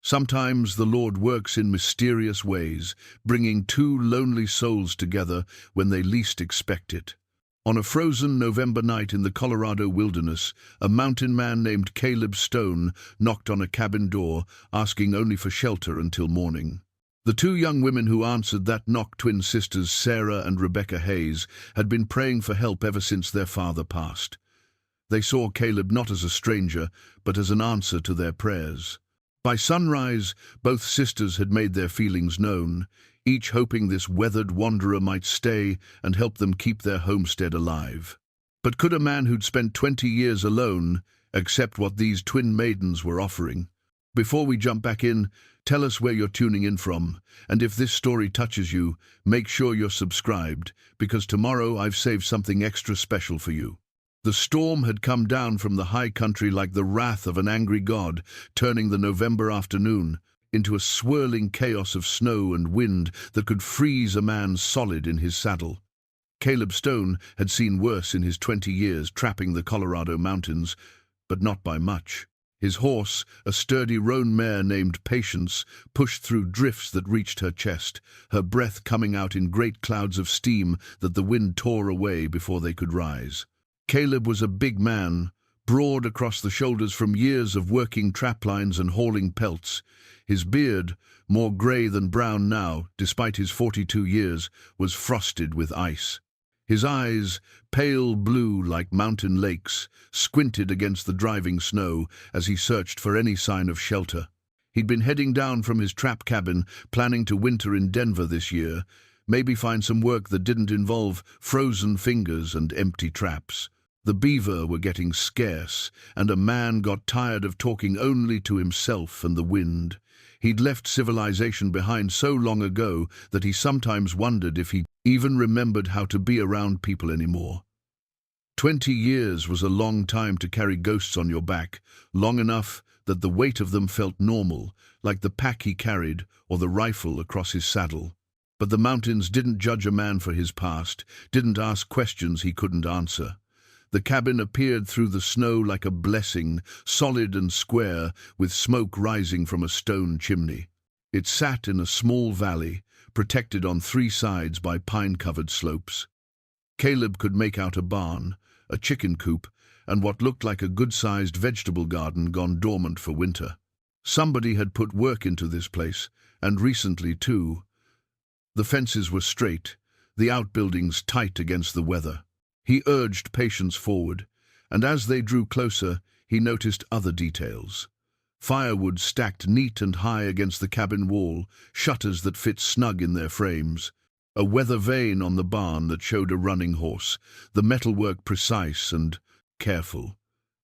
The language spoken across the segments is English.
Sometimes the Lord works in mysterious ways, bringing two lonely souls together when they least expect it. On a frozen November night in the Colorado wilderness, a mountain man named Caleb Stone knocked on a cabin door, asking only for shelter until morning. The two young women who answered that knock, twin sisters Sarah and Rebecca Hayes, had been praying for help ever since their father passed. They saw Caleb not as a stranger, but as an answer to their prayers. By sunrise, both sisters had made their feelings known, each hoping this weathered wanderer might stay and help them keep their homestead alive. But could a man who'd spent 20 years alone accept what these twin maidens were offering? Before we jump back in, tell us where you're tuning in from, and if this story touches you, make sure you're subscribed, because tomorrow I've saved something extra special for you. The storm had come down from the high country like the wrath of an angry god, turning the November afternoon into a swirling chaos of snow and wind that could freeze a man solid in his saddle. Caleb Stone had seen worse in his 20 years trapping the Colorado mountains, but not by much. His horse, a sturdy roan mare named Patience, pushed through drifts that reached her chest, her breath coming out in great clouds of steam that the wind tore away before they could rise. Caleb was a big man, broad across the shoulders from years of working traplines and hauling pelts. His beard, more grey than brown now, despite his 42 years, was frosted with ice. His eyes, pale blue like mountain lakes, squinted against the driving snow as he searched for any sign of shelter. He'd been heading down from his trap cabin, planning to winter in Denver this year, maybe find some work that didn't involve frozen fingers and empty traps. The beaver were getting scarce, and a man got tired of talking only to himself and the wind. He'd left civilization behind so long ago that he sometimes wondered if he even remembered how to be around people anymore. 20 years was a long time to carry ghosts on your back, long enough that the weight of them felt normal, like the pack he carried or the rifle across his saddle. But the mountains didn't judge a man for his past, didn't ask questions he couldn't answer. The cabin appeared through the snow like a blessing, solid and square, with smoke rising from a stone chimney. It sat in a small valley, protected on 3 sides by pine-covered slopes. Caleb could make out a barn, a chicken coop, and what looked like a good-sized vegetable garden gone dormant for winter. Somebody had put work into this place, and recently too. The fences were straight, the outbuildings tight against the weather. He urged Patience forward, and as they drew closer, he noticed other details. Firewood stacked neat and high against the cabin wall, shutters that fit snug in their frames. A weather vane on the barn that showed a running horse, the metalwork precise and careful.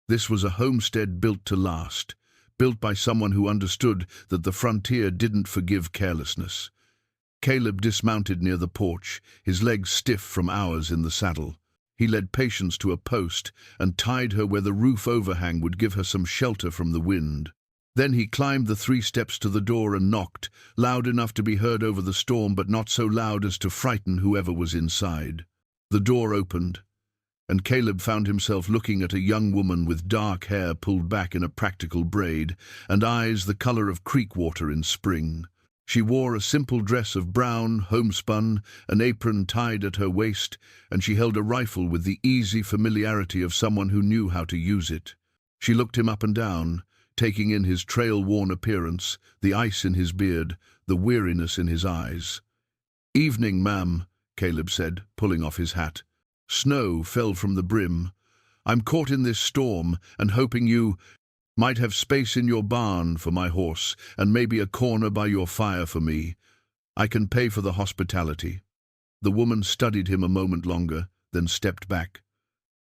This was a homestead built to last, built by someone who understood that the frontier didn't forgive carelessness. Caleb dismounted near the porch, his legs stiff from hours in the saddle. He led Patience to a post and tied her where the roof overhang would give her some shelter from the wind. Then he climbed the 3 steps to the door and knocked, loud enough to be heard over the storm but not so loud as to frighten whoever was inside. The door opened, and Caleb found himself looking at a young woman with dark hair pulled back in a practical braid and eyes the color of creek water in spring. She wore a simple dress of brown, homespun, an apron tied at her waist, and she held a rifle with the easy familiarity of someone who knew how to use it. She looked him up and down, taking in his trail-worn appearance, the ice in his beard, the weariness in his eyes. "Evening, ma'am," Caleb said, pulling off his hat. Snow fell from the brim. "I'm caught in this storm and hoping you might have space in your barn for my horse and maybe a corner by your fire for me. I can pay for the hospitality." The woman studied him a moment longer, then stepped back.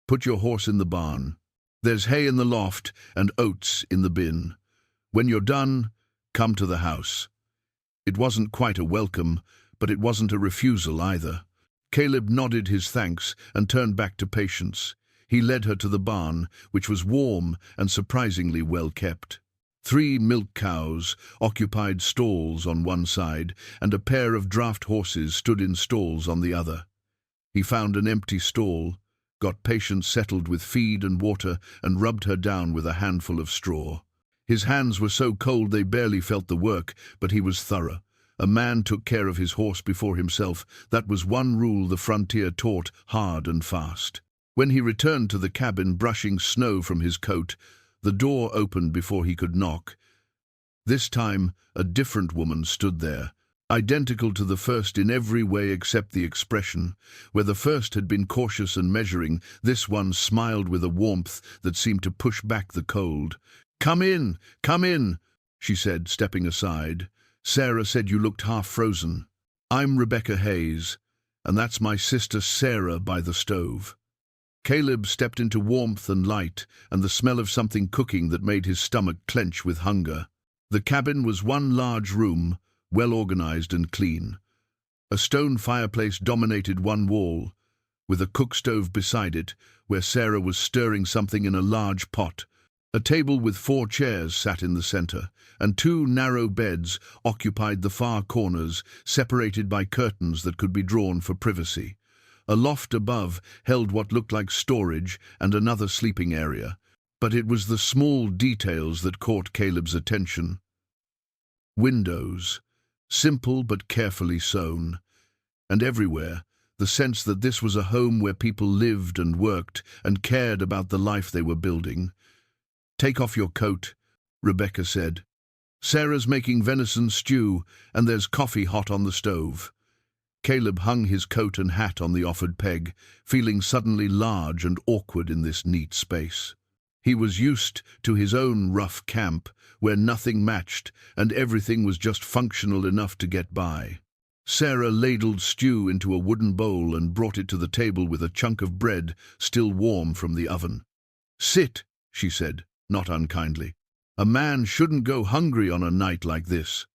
"Put your horse in the barn. There's hay in the loft and oats in the bin. When you're done, come to the house." It wasn't quite a welcome, but it wasn't a refusal either. Caleb nodded his thanks and turned back to Patience. He led her to the barn, which was warm and surprisingly well kept. 3 milk cows occupied stalls on one side, and a pair of draft horses stood in stalls on the other. He found an empty stall, got Patience settled with feed and water, and rubbed her down with a handful of straw. His hands were so cold they barely felt the work, but he was thorough. A man took care of his horse before himself. That was one rule the frontier taught hard and fast. When he returned to the cabin, brushing snow from his coat, the door opened before he could knock. This time, a different woman stood there, identical to the first in every way except the expression. Where the first had been cautious and measuring, this one smiled with a warmth that seemed to push back the cold. Come in, she said, stepping aside. Sarah said you looked half frozen. I'm Rebecca Hayes, and that's my sister Sarah by the stove. Caleb stepped into warmth and light, and the smell of something cooking that made his stomach clench with hunger. The cabin was one large room, well organized and clean. A stone fireplace dominated one wall, with a cook stove beside it, where Sarah was stirring something in a large pot. A table with 4 chairs sat in the center, and 2 narrow beds occupied the far corners, separated by curtains that could be drawn for privacy. A loft above held what looked like storage and another sleeping area, but it was the small details that caught Caleb's attention. Windows, simple but carefully sewn, and everywhere the sense that this was a home where people lived and worked and cared about the life they were building. Take off your coat, Rebecca said. Sarah's making venison stew, and there's coffee hot on the stove. Caleb hung his coat and hat on the offered peg, feeling suddenly large and awkward in this neat space. He was used to his own rough camp, where nothing matched and everything was just functional enough to get by. Sarah ladled stew into a wooden bowl and brought it to the table with a chunk of bread still warm from the oven. Sit, she said, not unkindly. A man shouldn't go hungry on a night like this.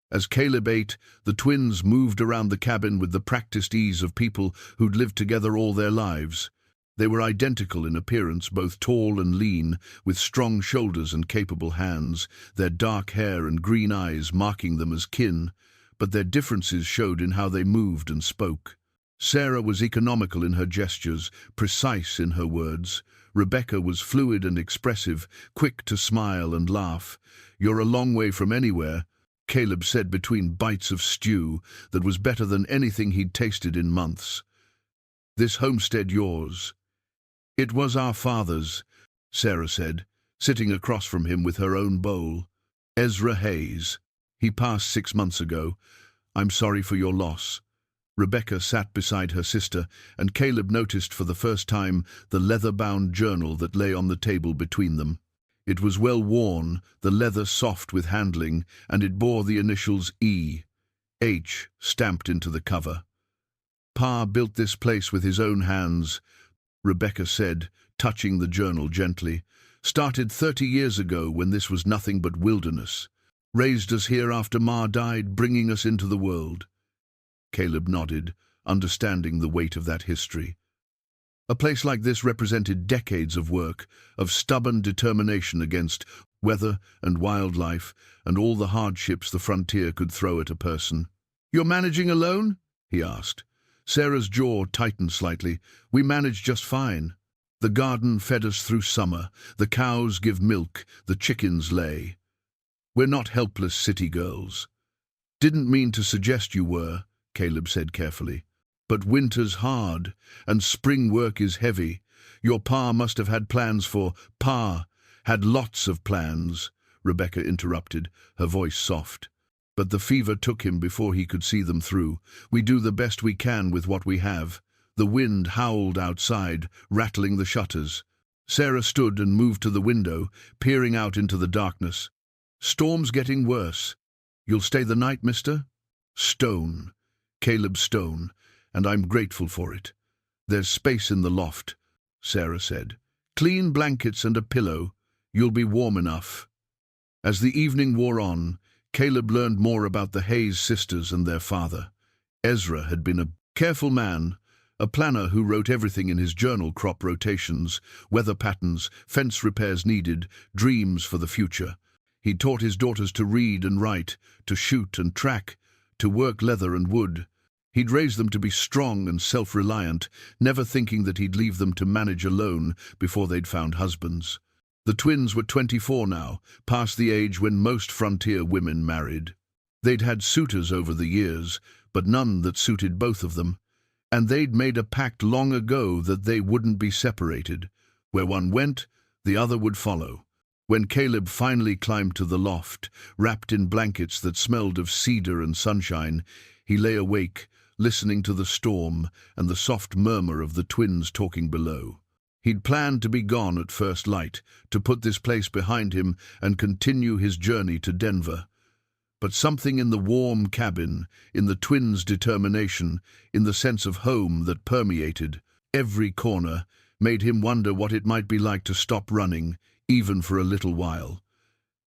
As Caleb ate, the twins moved around the cabin with the practiced ease of people who'd lived together all their lives. They were identical in appearance, both tall and lean, with strong shoulders and capable hands, their dark hair and green eyes marking them as kin, but their differences showed in how they moved and spoke. Sarah was economical in her gestures, precise in her words. Rebecca was fluid and expressive, quick to smile and laugh. You're a long way from anywhere, Caleb said between bites of stew that was better than anything he'd tasted in months. This homestead yours? It was our father's, Sarah said, sitting across from him with her own bowl. Ezra Hayes. He passed 6 months ago. I'm sorry for your loss. Rebecca sat beside her sister, and Caleb noticed for the first time the leather-bound journal that lay on the table between them. It was well worn, the leather soft with handling, and it bore the initials E.H. stamped into the cover. Pa built this place with his own hands, Rebecca said, touching the journal gently. Started 30 years ago when this was nothing but wilderness. Raised us here after Ma died, bringing us into the world. Caleb nodded, understanding the weight of that history. A place like this represented decades of work, of stubborn determination against weather and wildlife and all the hardships the frontier could throw at a person. You're managing alone? He asked. Sarah's jaw tightened slightly. We manage just fine. The garden fed us through summer. The cows give milk. The chickens lay. We're not helpless city girls. Didn't mean to suggest you were, Caleb said carefully. But winter's hard, and spring work is heavy. Your pa must have had plans for... Pa had lots of plans, Rebecca interrupted, her voice soft. But the fever took him before he could see them through. We do the best we can with what we have. The wind howled outside, rattling the shutters. Sarah stood and moved to the window, peering out into the darkness. Storm's getting worse. You'll stay the night, mister? Stone. Caleb Stone, and I'm grateful for it. There's space in the loft, Sarah said. Clean blankets and a pillow. You'll be warm enough. As the evening wore on, Caleb learned more about the Hayes sisters and their father. Ezra had been a careful man, a planner who wrote everything in his journal: crop rotations, weather patterns, fence repairs needed, dreams for the future. He taught his daughters to read and write, to shoot and track, to work leather and wood. He'd raised them to be strong and self-reliant, never thinking that he'd leave them to manage alone before they'd found husbands. The twins were 24 now, past the age when most frontier women married. They'd had suitors over the years, but none that suited both of them, and they'd made a pact long ago that they wouldn't be separated. Where one went, the other would follow. When Caleb finally climbed to the loft, wrapped in blankets that smelled of cedar and sunshine, he lay awake, listening to the storm and the soft murmur of the twins talking below. He'd planned to be gone at first light, to put this place behind him and continue his journey to Denver. But something in the warm cabin, in the twins' determination, in the sense of home that permeated every corner, made him wonder what it might be like to stop running, even for a little while.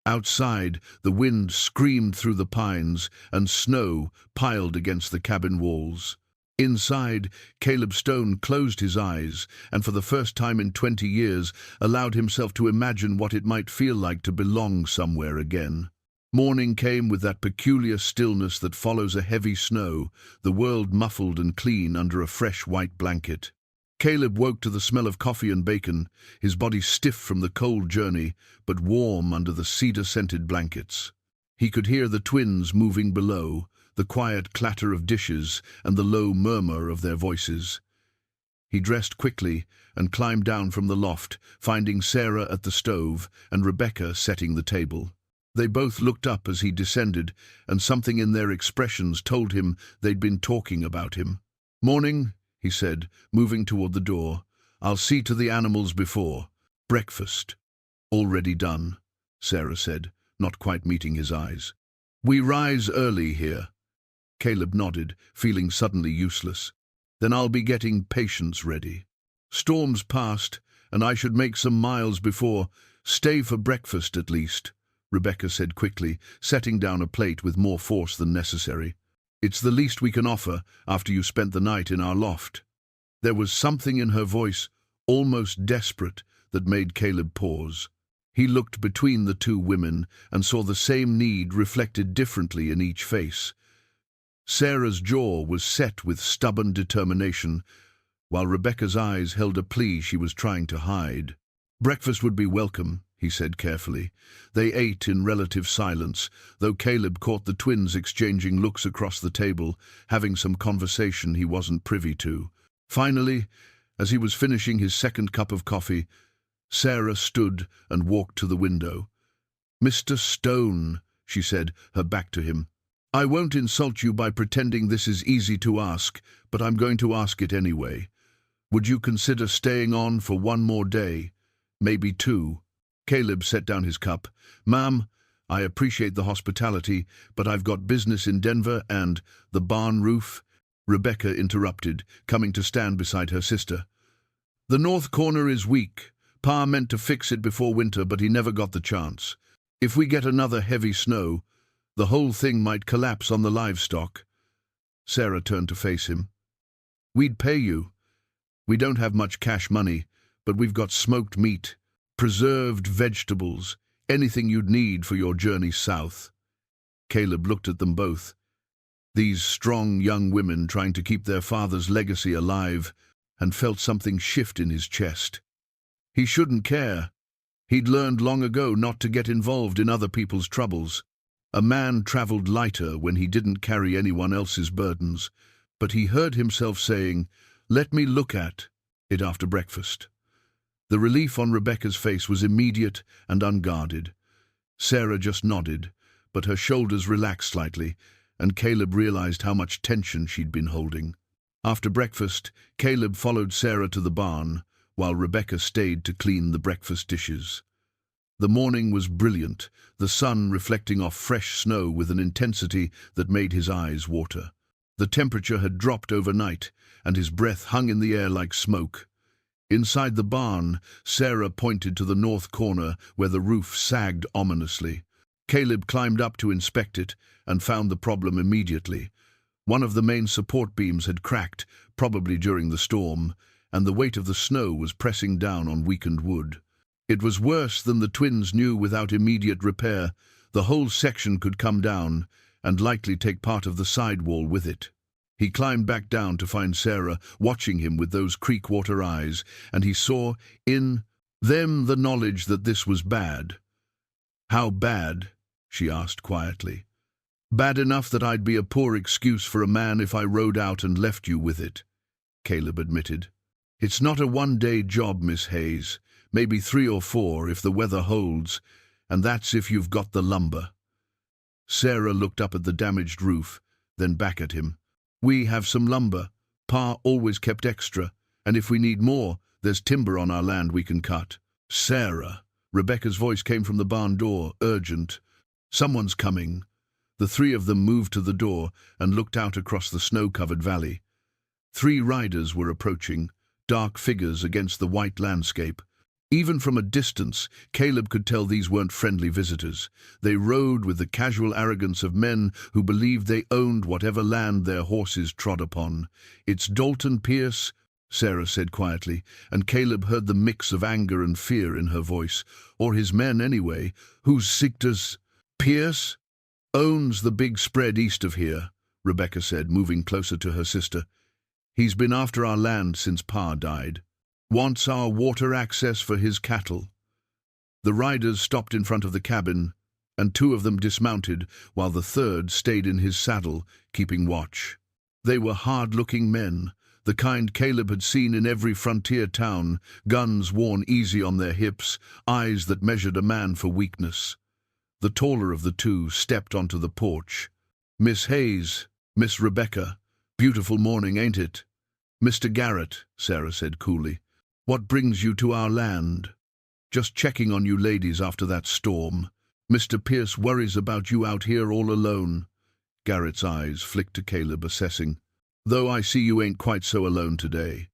Outside, the wind screamed through the pines, and snow piled against the cabin walls. Inside, Caleb Stone closed his eyes, and for the first time in 20 years allowed himself to imagine what it might feel like to belong somewhere again. Morning came with that peculiar stillness that follows a heavy snow, the world muffled and clean under a fresh white blanket. Caleb woke to the smell of coffee and bacon, his body stiff from the cold journey, but warm under the cedar-scented blankets. He could hear the twins moving below, the quiet clatter of dishes and the low murmur of their voices. He dressed quickly and climbed down from the loft, finding Sarah at the stove and Rebecca setting the table. They both looked up as he descended, and something in their expressions told him they'd been talking about him. "Morning," he said, moving toward the door. "I'll see to the animals before. Breakfast." "Already done," Sarah said, not quite meeting his eyes. "We rise early here." Caleb nodded, feeling suddenly useless. "Then I'll be getting patience ready. Storm's past, and I should make some miles before. Stay for breakfast at least," Rebecca said quickly, setting down a plate with more force than necessary. "It's the least we can offer after you spent the night in our loft." There was something in her voice, almost desperate, that made Caleb pause. He looked between the two women and saw the same need reflected differently in each face. Sarah's jaw was set with stubborn determination, while Rebecca's eyes held a plea she was trying to hide. "Breakfast would be welcome," he said carefully. They ate in relative silence, though Caleb caught the twins exchanging looks across the table, having some conversation he wasn't privy to. Finally, as he was finishing his second cup of coffee, Sarah stood and walked to the window. "Mr. Stone," she said, her back to him, "I won't insult you by pretending this is easy to ask, but I'm going to ask it anyway. Would you consider staying on for one more day? Maybe two?" Caleb set down his cup. "Ma'am, I appreciate the hospitality, but I've got business in Denver and the barn roof." Rebecca interrupted, coming to stand beside her sister. "The north corner is weak. Pa meant to fix it before winter, but he never got the chance. If we get another heavy snow, the whole thing might collapse on the livestock." Sarah turned to face him. "We'd pay you. We don't have much cash money, but we've got smoked meat, preserved vegetables, anything you'd need for your journey south." Caleb looked at them both. These strong young women trying to keep their father's legacy alive, and felt something shift in his chest. He shouldn't care. He'd learned long ago not to get involved in other people's troubles. A man traveled lighter when he didn't carry anyone else's burdens, but he heard himself saying, "Let me look at it after breakfast." The relief on Rebecca's face was immediate and unguarded. Sarah just nodded, but her shoulders relaxed slightly, and Caleb realized how much tension she'd been holding. After breakfast, Caleb followed Sarah to the barn, while Rebecca stayed to clean the breakfast dishes. The morning was brilliant, the sun reflecting off fresh snow with an intensity that made his eyes water. The temperature had dropped overnight, and his breath hung in the air like smoke. Inside the barn, Sarah pointed to the north corner where the roof sagged ominously. Caleb climbed up to inspect it and found the problem immediately. One of the main support beams had cracked, probably during the storm, and the weight of the snow was pressing down on weakened wood. It was worse than the twins knew. Without immediate repair, the whole section could come down and likely take part of the sidewall with it. He climbed back down to find Sarah watching him with those creekwater eyes, and he saw, in Them the knowledge that this was bad. How bad? She asked quietly. Bad enough that I'd be a poor excuse for a man if I rode out and left you with it, Caleb admitted. It's not a one-day job, Miss Hayes. Maybe 3 or 4 if the weather holds, and that's if you've got the lumber. Sarah looked up at the damaged roof, then back at him. We have some lumber. Pa always kept extra, and if we need more, there's timber on our land we can cut. Sarah! Rebecca's voice came from the barn door, urgent. Someone's coming. The 3 of them moved to the door and looked out across the snow-covered valley. 3 riders were approaching, dark figures against the white landscape. Even from a distance, Caleb could tell these weren't friendly visitors. They rode with the casual arrogance of men who believed they owned whatever land their horses trod upon. It's Dalton Pierce, Sarah said quietly, and Caleb heard the mix of anger and fear in her voice. Or his men, anyway. Whose Sigters? Pierce? Owns the big spread east of here, Rebecca said, moving closer to her sister. He's been after our land since Pa died. Wants our water access for his cattle. The riders stopped in front of the cabin, and 2 of them dismounted, while the 3rd stayed in his saddle, keeping watch. They were hard-looking men, the kind Caleb had seen in every frontier town, guns worn easy on their hips, eyes that measured a man for weakness. The taller of the 2 stepped onto the porch. Miss Hayes, Miss Rebecca, beautiful morning, ain't it? Mr. Garrett, Sarah said coolly. What brings you to our land? Just checking on you ladies after that storm. Mr. Pierce worries about you out here all alone. Garrett's eyes flicked to Caleb, assessing. Though I see you ain't quite so alone today.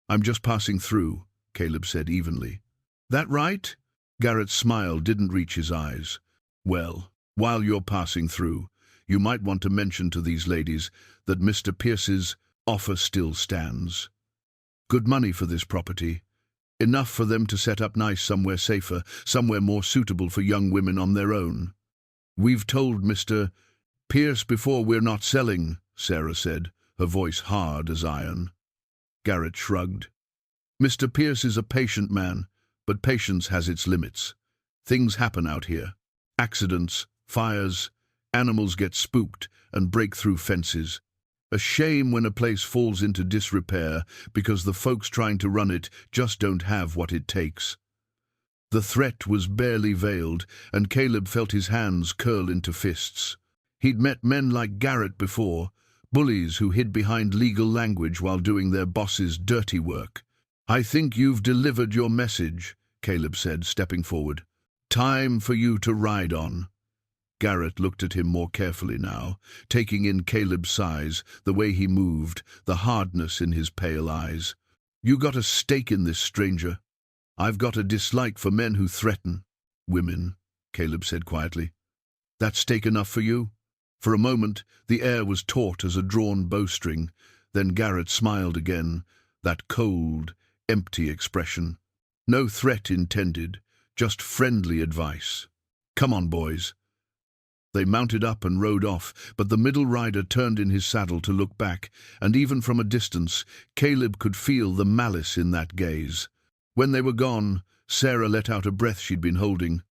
I'm just passing through, Caleb said evenly. That right? Garrett's smile didn't reach his eyes. Well, while you're passing through, you might want to mention to these ladies that Mr. Pierce's offer still stands. Good money for this property. Enough for them to set up nice somewhere safer, somewhere more suitable for young women on their own. We've told Mr. Pierce before we're not selling, Sarah said, her voice hard as iron. Garrett shrugged. Mr. Pierce is a patient man, but patience has its limits. Things happen out here. Accidents, fires, animals get spooked and break through fences. A shame when a place falls into disrepair because the folks trying to run it just don't have what it takes. The threat was barely veiled, and Caleb felt his hands curl into fists. He'd met men like Garrett before, bullies who hid behind legal language while doing their boss's dirty work. I think you've delivered your message, Caleb said, stepping forward. Time for you to ride on. Garrett looked at him more carefully now, taking in Caleb's size, the way he moved, the hardness in his pale eyes. You got a stake in this, stranger. I've got a dislike for men who threaten. Women, Caleb said quietly. That stake enough for you? For a moment, the air was taut as a drawn bowstring. Then Garrett smiled again, that cold, empty expression. No threat intended, just friendly advice. Come on, boys. They mounted up and rode off, but the middle rider turned in his saddle to look back, and even from a distance, Caleb could feel the malice in that gaze. When they were gone, Sarah let out a breath she'd been holding.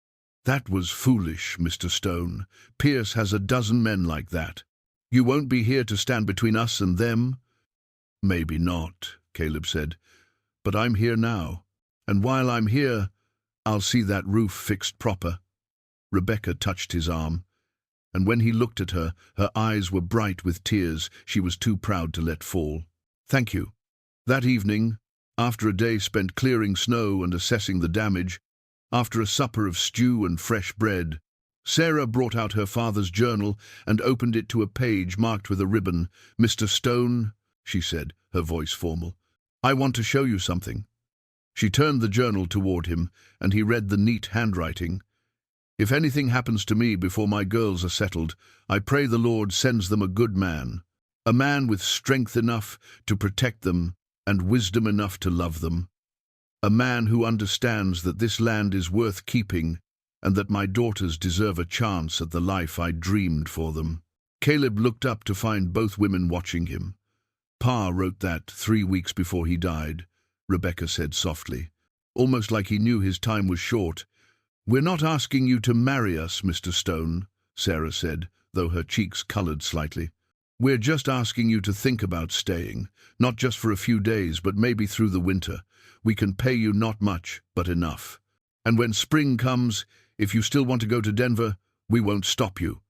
That was foolish, Mr. Stone. Pierce has a dozen men like that. You won't be here to stand between us and them? Maybe not, Caleb said. But I'm here now, and while I'm here, I'll see that roof fixed proper. Rebecca touched his arm, and when he looked at her, her eyes were bright with tears she was too proud to let fall. Thank you. That evening, after a day spent clearing snow and assessing the damage, after a supper of stew and fresh bread, Sarah brought out her father's journal and opened it to a page marked with a ribbon. Mr. Stone, she said, her voice formal, I want to show you something. She turned the journal toward him, and he read the neat handwriting. If anything happens to me before my girls are settled, I pray the Lord sends them a good man, a man with strength enough to protect them and wisdom enough to love them, a man who understands that this land is worth keeping and that my daughters deserve a chance at the life I dreamed for them. Caleb looked up to find both women watching him. Pa wrote that 3 weeks before he died, Rebecca said softly. almost like he knew his time was short. "We're not asking you to marry us, Mr. Stone," Sarah said, though her cheeks colored slightly. "We're just asking you to think about staying, not just for a few days, but maybe through the winter. We can pay you not much, but enough. And when spring comes, if you still want to go to Denver, we won't stop you."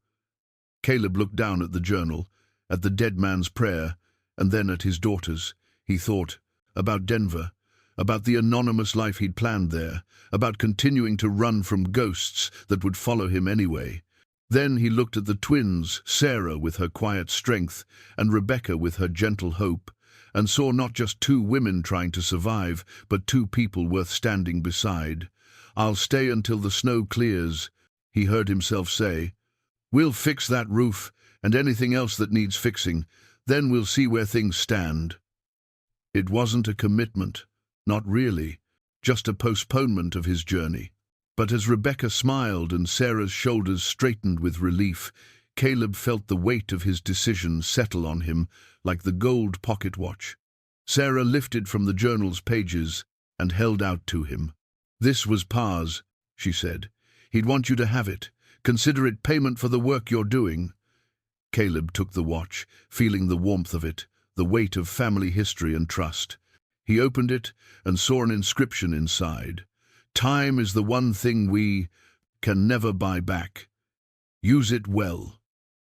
Caleb looked down at the journal, at the dead man's prayer, and then at his daughters. He thought about Denver, about the anonymous life he'd planned there, about continuing to run from ghosts that would follow him anyway. Then he looked at the twins, Sarah with her quiet strength and Rebecca with her gentle hope, and saw not just two women trying to survive, but two people worth standing beside. "I'll stay until the snow clears," he heard himself say. "We'll fix that roof and anything else that needs fixing. Then we'll see where things stand." It wasn't a commitment, not really, just a postponement of his journey. But as Rebecca smiled and Sarah's shoulders straightened with relief, Caleb felt the weight of his decision settle on him like the gold pocket watch. Sarah lifted from the journal's pages and held out to him. "This was Pa's," she said. "He'd want you to have it. Consider it payment for the work you're doing." Caleb took the watch, feeling the warmth of it, the weight of family history and trust. He opened it and saw an inscription inside. "Time is the one thing we can never buy back. Use it well."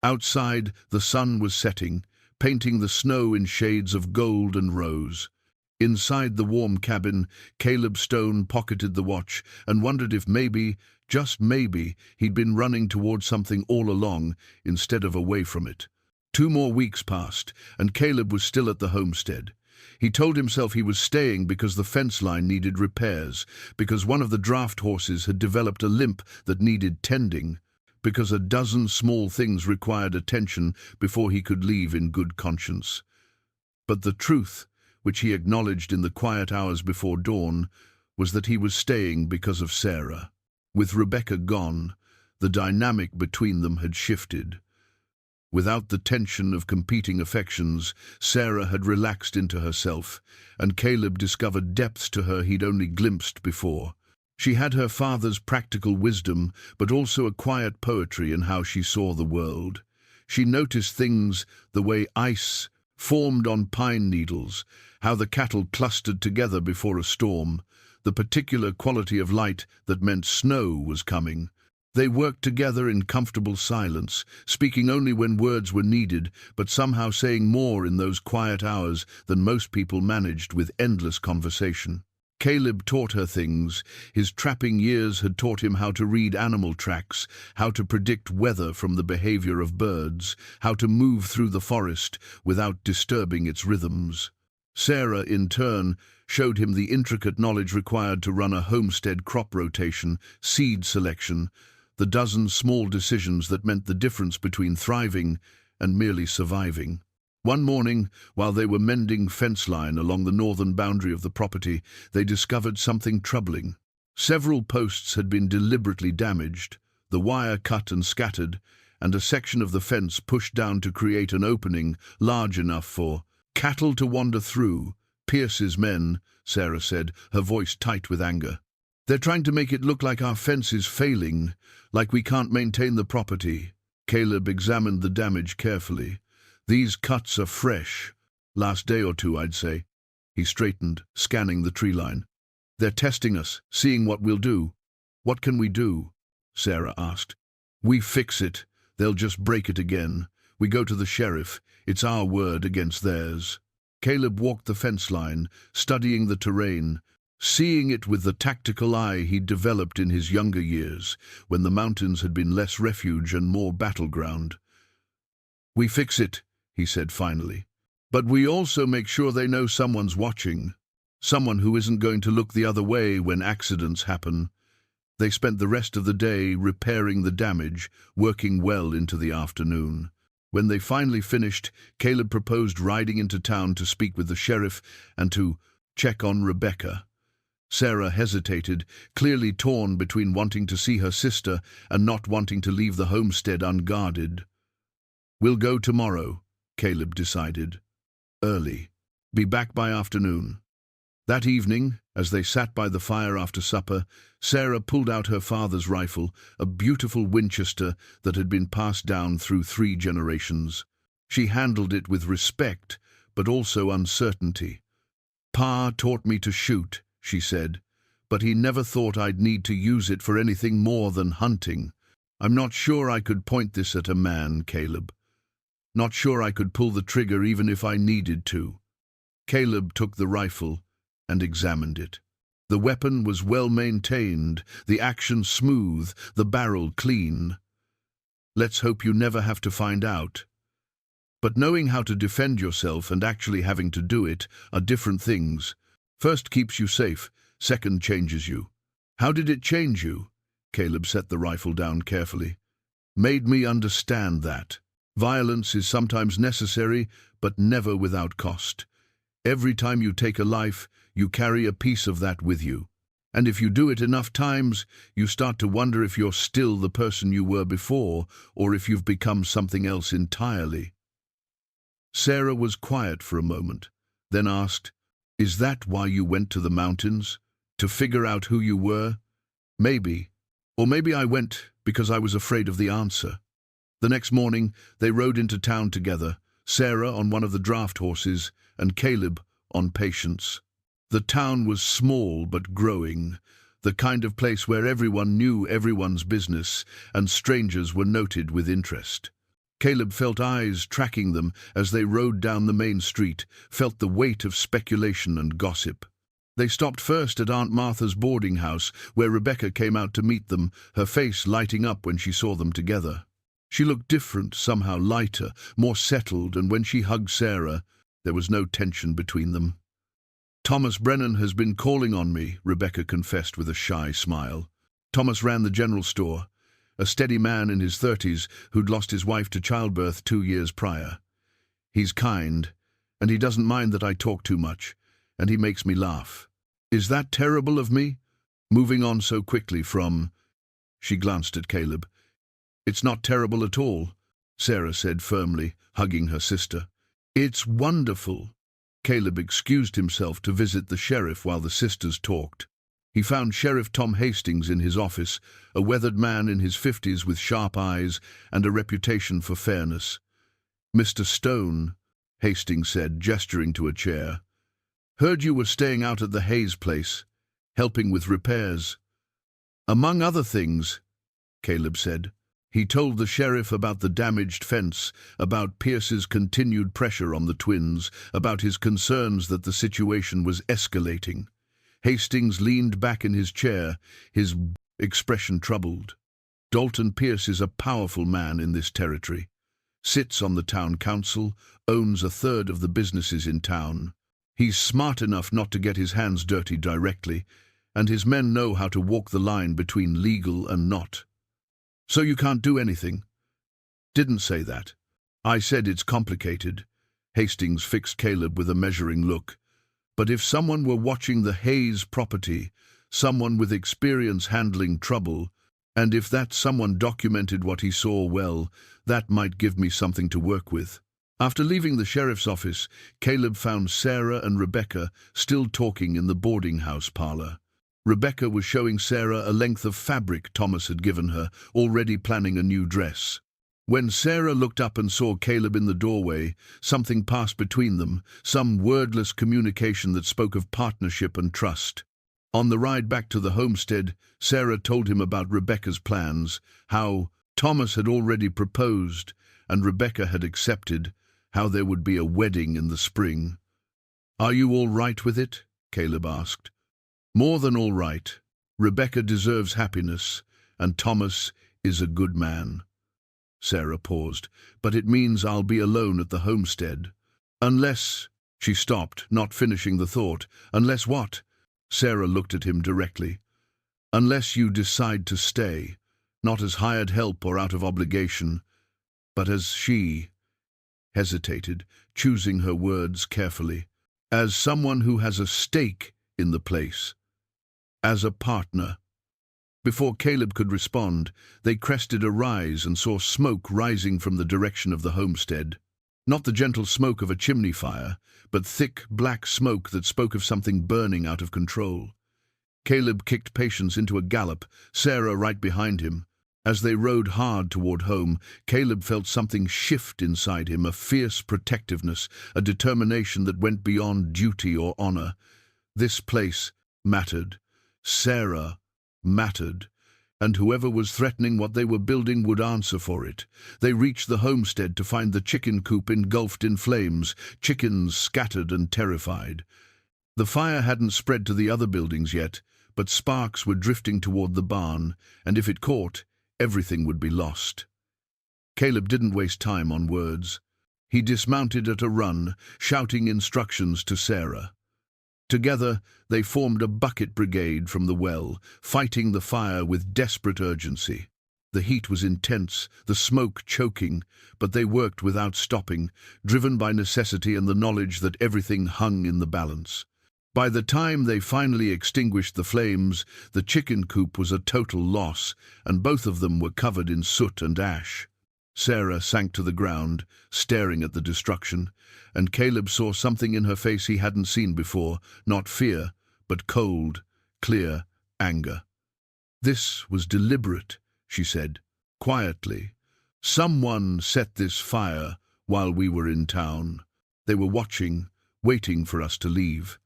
Outside, the sun was setting, painting the snow in shades of gold and rose. Inside the warm cabin, Caleb Stone pocketed the watch and wondered if maybe, just maybe, he'd been running towards something all along instead of away from it. 2 more weeks passed, and Caleb was still at the homestead. He told himself he was staying because the fence line needed repairs, because one of the draft horses had developed a limp that needed tending, because a dozen small things required attention before he could leave in good conscience. But the truth, which he acknowledged in the quiet hours before dawn, was that he was staying because of Sarah. With Rebecca gone, the dynamic between them had shifted. Without the tension of competing affections, Sarah had relaxed into herself, and Caleb discovered depths to her he'd only glimpsed before. She had her father's practical wisdom, but also a quiet poetry in how she saw the world. She noticed things the way ice formed on pine needles, how the cattle clustered together before a storm, the particular quality of light that meant snow was coming. They worked together in comfortable silence, speaking only when words were needed, but somehow saying more in those quiet hours than most people managed with endless conversation. Caleb taught her things. His trapping years had taught him how to read animal tracks, how to predict weather from the behavior of birds, how to move through the forest without disturbing its rhythms. Sarah, in turn, showed him the intricate knowledge required to run a homestead crop rotation, seed selection, the dozen small decisions that meant the difference between thriving and merely surviving. One morning, while they were mending fence line along the northern boundary of the property, they discovered something troubling. Several posts had been deliberately damaged, the wire cut and scattered, and a section of the fence pushed down to create an opening large enough for cattle to wander through. "Pierce's men," Sarah said, her voice tight with anger. "They're trying to make it look like our fence is failing, like we can't maintain the property." Caleb examined the damage carefully. "These cuts are fresh. Last day or two, I'd say." He straightened, scanning the tree line. "They're testing us, seeing what we'll do." "What can we do?" Sarah asked. "We fix it. They'll just break it again. We go to the sheriff. It's our word against theirs." Caleb walked the fence line, studying the terrain, seeing it with the tactical eye he'd developed in his younger years, when the mountains had been less refuge and more battleground. "We fix it," he said finally. "But we also make sure they know someone's watching, someone who isn't going to look the other way when accidents happen." They spent the rest of the day repairing the damage, working well into the afternoon. When they finally finished, Caleb proposed riding into town to speak with the sheriff and to check on Rebecca. Sarah hesitated, clearly torn between wanting to see her sister and not wanting to leave the homestead unguarded. "We'll go tomorrow," Caleb decided. "Early. Be back by afternoon." That evening, as they sat by the fire after supper, Sarah pulled out her father's rifle, a beautiful Winchester that had been passed down through 3 generations. She handled it with respect, but also uncertainty. "Pa taught me to shoot," she said, "but he never thought I'd need to use it for anything more than hunting. I'm not sure I could point this at a man, Caleb. Not sure I could pull the trigger even if I needed to." Caleb took the rifle and examined it. The weapon was well maintained, the action smooth, the barrel clean. "Let's hope you never have to find out." But knowing how to defend yourself and actually having to do it are different things. First keeps you safe, second changes you. "How did it change you?" Caleb set the rifle down carefully. "Made me understand that violence is sometimes necessary, but never without cost. Every time you take a life, you carry a piece of that with you. And if you do it enough times, you start to wonder if you're still the person you were before, or if you've become something else entirely." Sarah was quiet for a moment, then asked, "Is that why you went to the mountains? To figure out who you were?" "Maybe. Or maybe I went because I was afraid of the answer." The next morning, they rode into town together, Sarah on one of the draft horses and Caleb on Patience. The town was small but growing, the kind of place where everyone knew everyone's business and strangers were noted with interest. Caleb felt eyes tracking them as they rode down the main street, felt the weight of speculation and gossip. They stopped first at Aunt Martha's boarding house, where Rebecca came out to meet them, her face lighting up when she saw them together. She looked different, somehow lighter, more settled, and when she hugged Sarah, there was no tension between them. "Thomas Brennan has been calling on me," Rebecca confessed with a shy smile. Thomas ran the general store, a steady man in his 30s who'd lost his wife to childbirth 2 years prior. "He's kind, and he doesn't mind that I talk too much, and he makes me laugh. Is that terrible of me? Moving on so quickly from—" She glanced at Caleb. "It's not terrible at all," Sarah said firmly, hugging her sister. "It's wonderful." Caleb excused himself to visit the sheriff while the sisters talked. He found Sheriff Tom Hastings in his office, a weathered man in his 50s with sharp eyes and a reputation for fairness. "Mr. Stone," Hastings said, gesturing to a chair, "heard you were staying out at the Hayes place, helping with repairs." "Among other things," Caleb said. He told the sheriff about the damaged fence, about Pierce's continued pressure on the twins, about his concerns that the situation was escalating. Hastings leaned back in his chair, his expression troubled. "Dalton Pierce is a powerful man in this territory. Sits on the town council, owns a third of the businesses in town. He's smart enough not to get his hands dirty directly, and his men know how to walk the line between legal and not. So you can't do anything?" "Didn't say that. I said it's complicated." Hastings fixed Caleb with a measuring look. "But if someone were watching the Hayes property, someone with experience handling trouble, and if that someone documented what he saw well, that might give me something to work with." After leaving the sheriff's office, Caleb found Sarah and Rebecca still talking in the boarding house parlor. Rebecca was showing Sarah a length of fabric Thomas had given her, already planning a new dress. When Sarah looked up and saw Caleb in the doorway, something passed between them, some wordless communication that spoke of partnership and trust. On the ride back to the homestead, Sarah told him about Rebecca's plans, how Thomas had already proposed and Rebecca had accepted, how there would be a wedding in the spring. "Are you all right with it?" Caleb asked. "More than all right. Rebecca deserves happiness, and Thomas is a good man." Sarah paused. "But it means I'll be alone at the homestead. Unless—" She stopped, not finishing the thought. "Unless what?" Sarah looked at him directly. "Unless you decide to stay, not as hired help or out of obligation, but as she—" hesitated, choosing her words carefully. "As someone who has a stake in the place. As a partner." Before Caleb could respond, they crested a rise and saw smoke rising from the direction of the homestead. Not the gentle smoke of a chimney fire, but thick, black smoke that spoke of something burning out of control. Caleb kicked Patience into a gallop, Sarah right behind him. As they rode hard toward home, Caleb felt something shift inside him, a fierce protectiveness, a determination that went beyond duty or honor. This place mattered. Sarah mattered. And whoever was threatening what they were building would answer for it. They reached the homestead to find the chicken coop engulfed in flames, chickens scattered and terrified. The fire hadn't spread to the other buildings yet, but sparks were drifting toward the barn, and if it caught, everything would be lost. Caleb didn't waste time on words. He dismounted at a run, shouting instructions to Sarah. Together, they formed a bucket brigade from the well, fighting the fire with desperate urgency. The heat was intense, the smoke choking, but they worked without stopping, driven by necessity and the knowledge that everything hung in the balance. By the time they finally extinguished the flames, the chicken coop was a total loss, and both of them were covered in soot and ash. Sarah sank to the ground, staring at the destruction, and Caleb saw something in her face he hadn't seen before, not fear, but cold, clear anger. "This was deliberate," she said, quietly. "Someone set this fire while we were in town. They were watching, waiting for us to leave."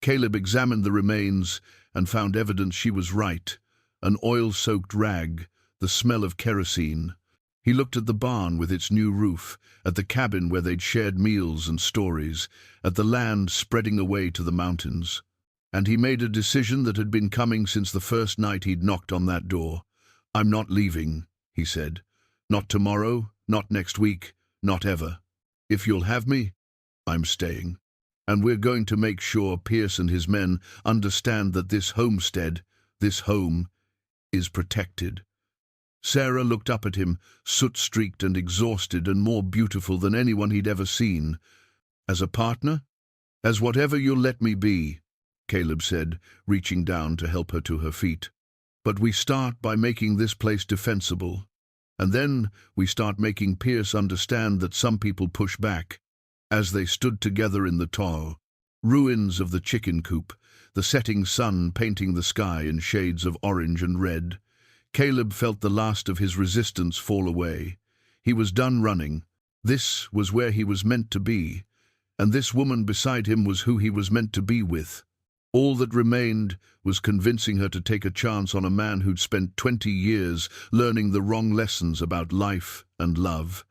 Caleb examined the remains and found evidence she was right, an oil-soaked rag, the smell of kerosene. He looked at the barn with its new roof, at the cabin where they'd shared meals and stories, at the land spreading away to the mountains. And he made a decision that had been coming since the first night he'd knocked on that door. "I'm not leaving," he said. "Not tomorrow, not next week, not ever. If you'll have me, I'm staying. And we're going to make sure Pierce and his men understand that this homestead, this home, is protected." Sarah looked up at him, soot-streaked and exhausted and more beautiful than anyone he'd ever seen. "As a partner?" "As whatever you'll let me be," Caleb said, reaching down to help her to her feet. "But we start by making this place defensible. And then we start making Pierce understand that some people push back." As they stood together in the tall ruins of the chicken coop, the setting sun painting the sky in shades of orange and red, Caleb felt the last of his resistance fall away. He was done running. This was where he was meant to be, and this woman beside him was who he was meant to be with. All that remained was convincing her to take a chance on a man who'd spent 20 years learning the wrong lessons about life and love.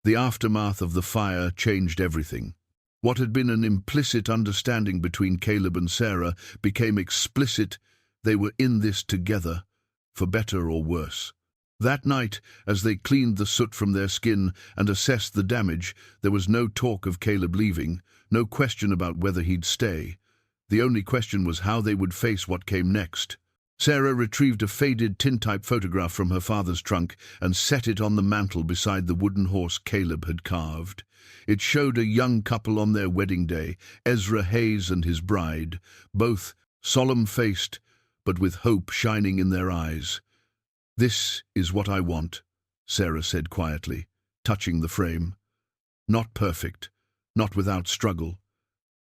The aftermath of the fire changed everything. What had been an implicit understanding between Caleb and Sarah became explicit. They were in this together, for better or worse. That night, as they cleaned the soot from their skin and assessed the damage, there was no talk of Caleb leaving, no question about whether he'd stay. The only question was how they would face what came next. Sarah retrieved a faded tintype photograph from her father's trunk and set it on the mantel beside the wooden horse Caleb had carved. It showed a young couple on their wedding day, Ezra Hayes and his bride, both solemn-faced, but with hope shining in their eyes. "This is what I want," Sarah said quietly, touching the frame. "Not perfect, not without struggle,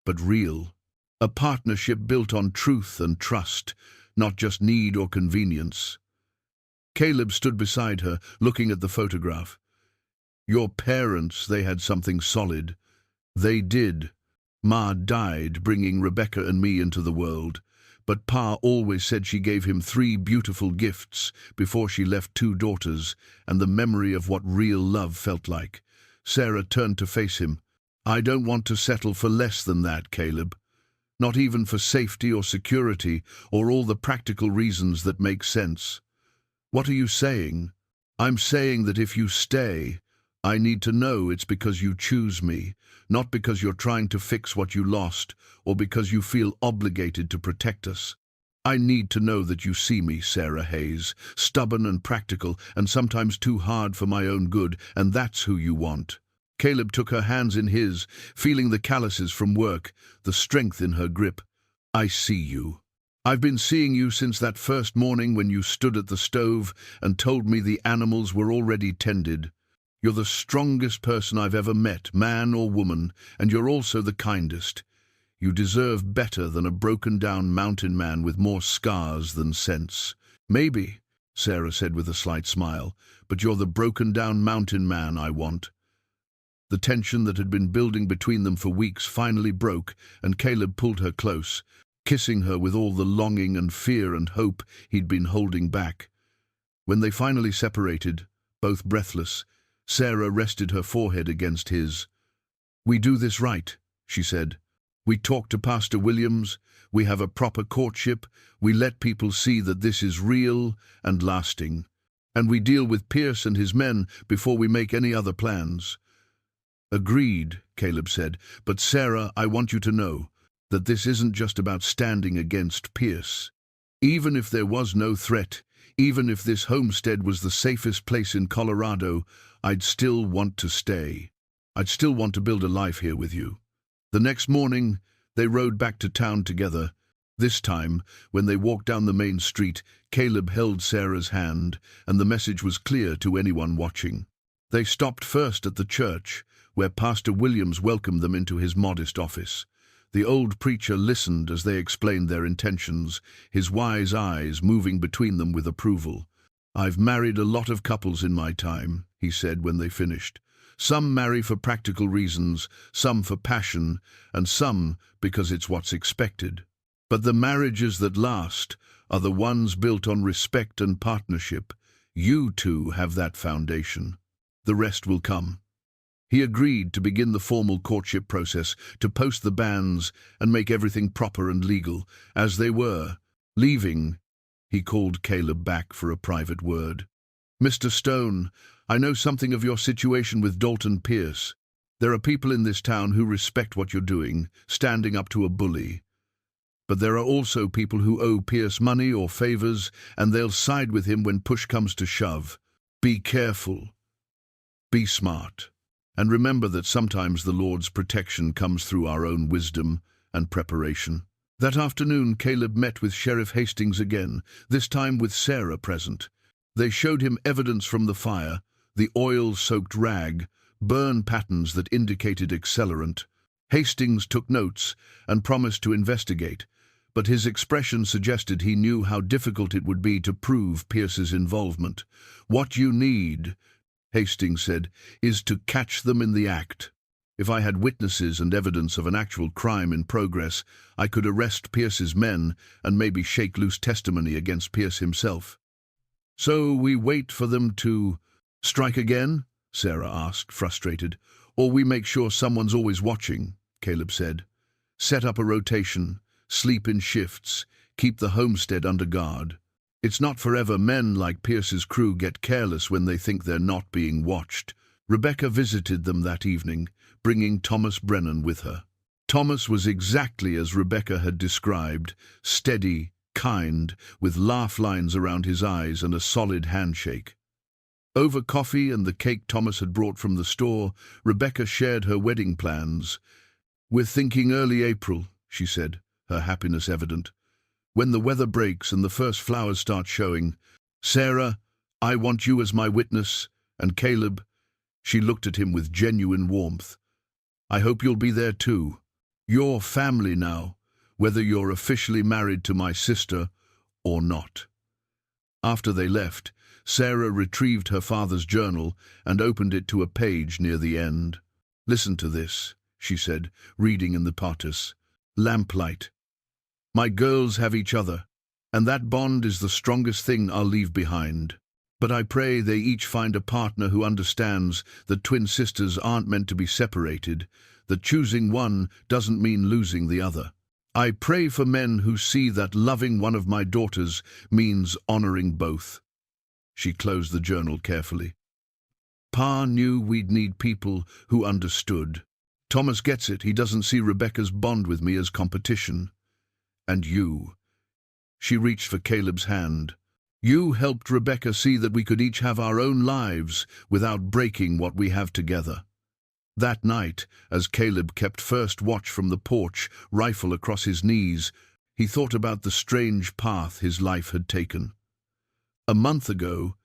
but real. A partnership built on truth and trust, not just need or convenience." Caleb stood beside her, looking at the photograph. "Your parents, they had something solid. They did. Ma died, bringing Rebecca and me into the world. But Pa always said she gave him 3 beautiful gifts before she left 2 daughters, and the memory of what real love felt like." Sarah turned to face him. "I don't want to settle for less than that, Caleb. Not even for safety or security or all the practical reasons that make sense." "What are you saying?" "I'm saying that if you stay, I need to know it's because you choose me, not because you're trying to fix what you lost or because you feel obligated to protect us. I need to know that you see me, Sarah Hayes, stubborn and practical and sometimes too hard for my own good, and that's who you want." Caleb took her hands in his, feeling the calluses from work, the strength in her grip. "I see you. I've been seeing you since that first morning when you stood at the stove and told me the animals were already tended. You're the strongest person I've ever met, man or woman, and you're also the kindest. You deserve better than a broken-down mountain man with more scars than sense. Maybe, Sarah said with a slight smile, but you're the broken-down mountain man I want. The tension that had been building between them for weeks finally broke, and Caleb pulled her close, kissing her with all the longing and fear and hope he'd been holding back. When they finally separated, both breathless, Sarah rested her forehead against his. "We do this right," she said. "We talk to Pastor Williams, we have a proper courtship, we let people see that this is real and lasting, and we deal with Pierce and his men before we make any other plans." "Agreed," Caleb said, "but Sarah, I want you to know that this isn't just about standing against Pierce. Even if there was no threat, even if this homestead was the safest place in Colorado, I'd still want to stay. I'd still want to build a life here with you." The next morning, they rode back to town together. This time, when they walked down the main street, Caleb held Sarah's hand, and the message was clear to anyone watching. They stopped first at the church, where Pastor Williams welcomed them into his modest office. The old preacher listened as they explained their intentions, his wise eyes moving between them with approval. "I've married a lot of couples in my time," he said when they finished. "Some marry for practical reasons, some for passion, and some because it's what's expected. But the marriages that last are the ones built on respect and partnership. You two have that foundation. The rest will come." He agreed to begin the formal courtship process, to post the banns and make everything proper and legal. As they were leaving, he called Caleb back for a private word. "Mr. Stone, I know something of your situation with Dalton Pierce. There are people in this town who respect what you're doing, standing up to a bully. But there are also people who owe Pierce money or favors, and they'll side with him when push comes to shove. Be careful. Be smart. And remember that sometimes the Lord's protection comes through our own wisdom and preparation." That afternoon, Caleb met with Sheriff Hastings again, this time with Sarah present. They showed him evidence from the fire, the oil-soaked rag, burn patterns that indicated accelerant. Hastings took notes and promised to investigate, but his expression suggested he knew how difficult it would be to prove Pierce's involvement. "What you need," Hastings said, "is to catch them in the act. If I had witnesses and evidence of an actual crime in progress, I could arrest Pierce's men and maybe shake loose testimony against Pierce himself." "So we wait for them to strike again?" Sarah asked, frustrated. "Or we make sure someone's always watching," Caleb said. "Set up a rotation, sleep in shifts, keep the homestead under guard. It's not forever. Men like Pierce's crew get careless when they think they're not being watched." Rebecca visited them that evening, bringing Thomas Brennan with her. Thomas was exactly as Rebecca had described, steady, kind, with laugh lines around his eyes and a solid handshake. Over coffee and the cake Thomas had brought from the store, Rebecca shared her wedding plans. "We're thinking early April," she said, her happiness evident. "When the weather breaks and the first flowers start showing. Sarah, I want you as my witness, and Caleb," she looked at him with genuine warmth, "I hope you'll be there too. You're family now, whether you're officially married to my sister or not." After they left, Sarah retrieved her father's journal and opened it to a page near the end. "Listen to this," she said, reading in the partus. "Lamplight. My girls have each other, and that bond is the strongest thing I'll leave behind. But I pray they each find a partner who understands that twin sisters aren't meant to be separated, that choosing one doesn't mean losing the other. I pray for men who see that loving one of my daughters means honoring both." She closed the journal carefully. "Pa knew we'd need people who understood. Thomas gets it. He doesn't see Rebecca's bond with me as competition. And you." She reached for Caleb's hand. "You helped Rebecca see that we could each have our own lives without breaking what we have together." That night, as Caleb kept first watch from the porch, rifle across his knees, he thought about the strange path his life had taken. A month ago,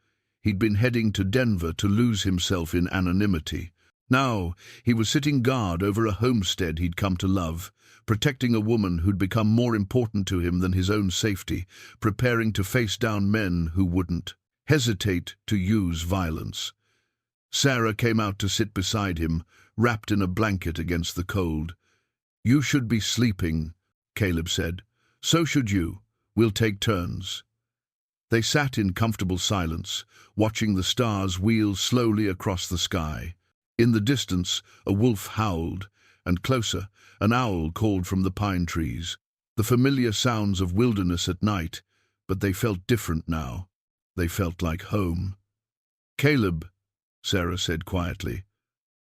He'd been heading to Denver to lose himself in anonymity. Now, he was sitting guard over a homestead he'd come to love, protecting a woman who'd become more important to him than his own safety, preparing to face down men who wouldn't hesitate to use violence. Sarah came out to sit beside him, wrapped in a blanket against the cold. "You should be sleeping," Caleb said. "So should you. We'll take turns." They sat in comfortable silence, watching the stars wheel slowly across the sky. In the distance, a wolf howled, and closer, an owl called from the pine trees. The familiar sounds of wilderness at night, but they felt different now. They felt like home. "Caleb," Sarah said quietly,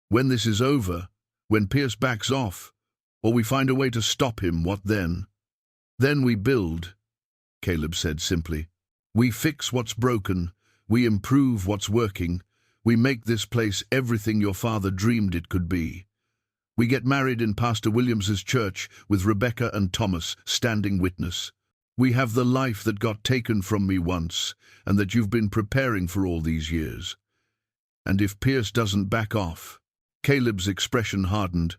"when this is over, when Pierce backs off, or we find a way to stop him, what then?" "Then we build," Caleb said simply. "We fix what's broken, we improve what's working, we make this place everything your father dreamed it could be. We get married in Pastor Williams's church with Rebecca and Thomas standing witness. We have the life that got taken from me once and that you've been preparing for all these years. And if Pierce doesn't back off," Caleb's expression hardened,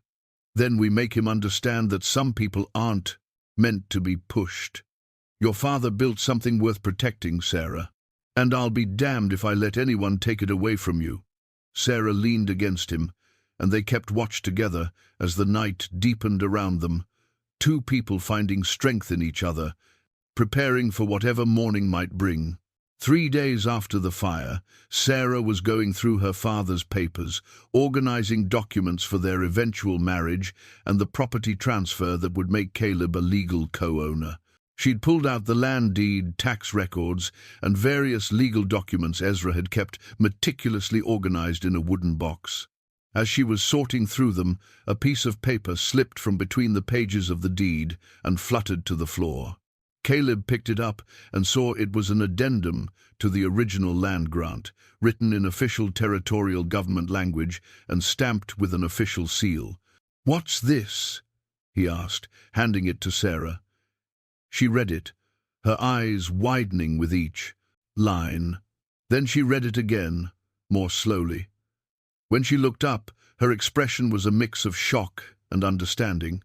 "then we make him understand that some people aren't meant to be pushed. Your father built something worth protecting, Sarah, and I'll be damned if I let anyone take it away from you." Sarah leaned against him, and they kept watch together as the night deepened around them, two people finding strength in each other, preparing for whatever morning might bring. 3 days after the fire, Sarah was going through her father's papers, organizing documents for their eventual marriage and the property transfer that would make Caleb a legal co-owner. She'd pulled out the land deed, tax records, and various legal documents Ezra had kept meticulously organized in a wooden box. As she was sorting through them, a piece of paper slipped from between the pages of the deed and fluttered to the floor. Caleb picked it up and saw it was an addendum to the original land grant, written in official territorial government language and stamped with an official seal. "What's this?" he asked, handing it to Sarah. She read it, her eyes widening with each line. Then she read it again, more slowly. When she looked up, her expression was a mix of shock and understanding.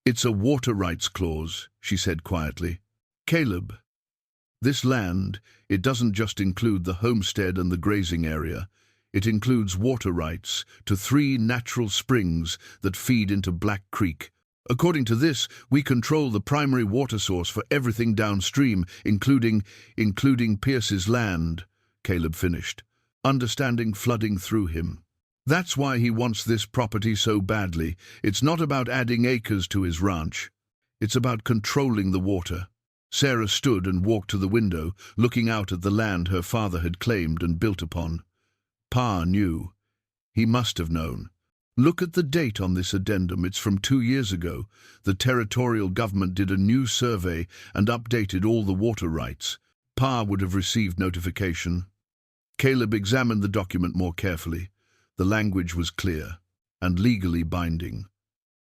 "It's a water rights clause," she said quietly. "Caleb, this land, it doesn't just include the homestead and the grazing area. It includes water rights to 3 natural springs that feed into Black Creek. According to this, we control the primary water source for everything downstream, including Pierce's land," Caleb finished, understanding flooding through him. "That's why he wants this property so badly. It's not about adding acres to his ranch. It's about controlling the water." Sarah stood and walked to the window, looking out at the land her father had claimed and built upon. Pa knew. He must have known. "Look at the date on this addendum. It's from 2 years ago. The territorial government did a new survey and updated all the water rights. Pa would have received notification." Caleb examined the document more carefully. The language was clear and legally binding.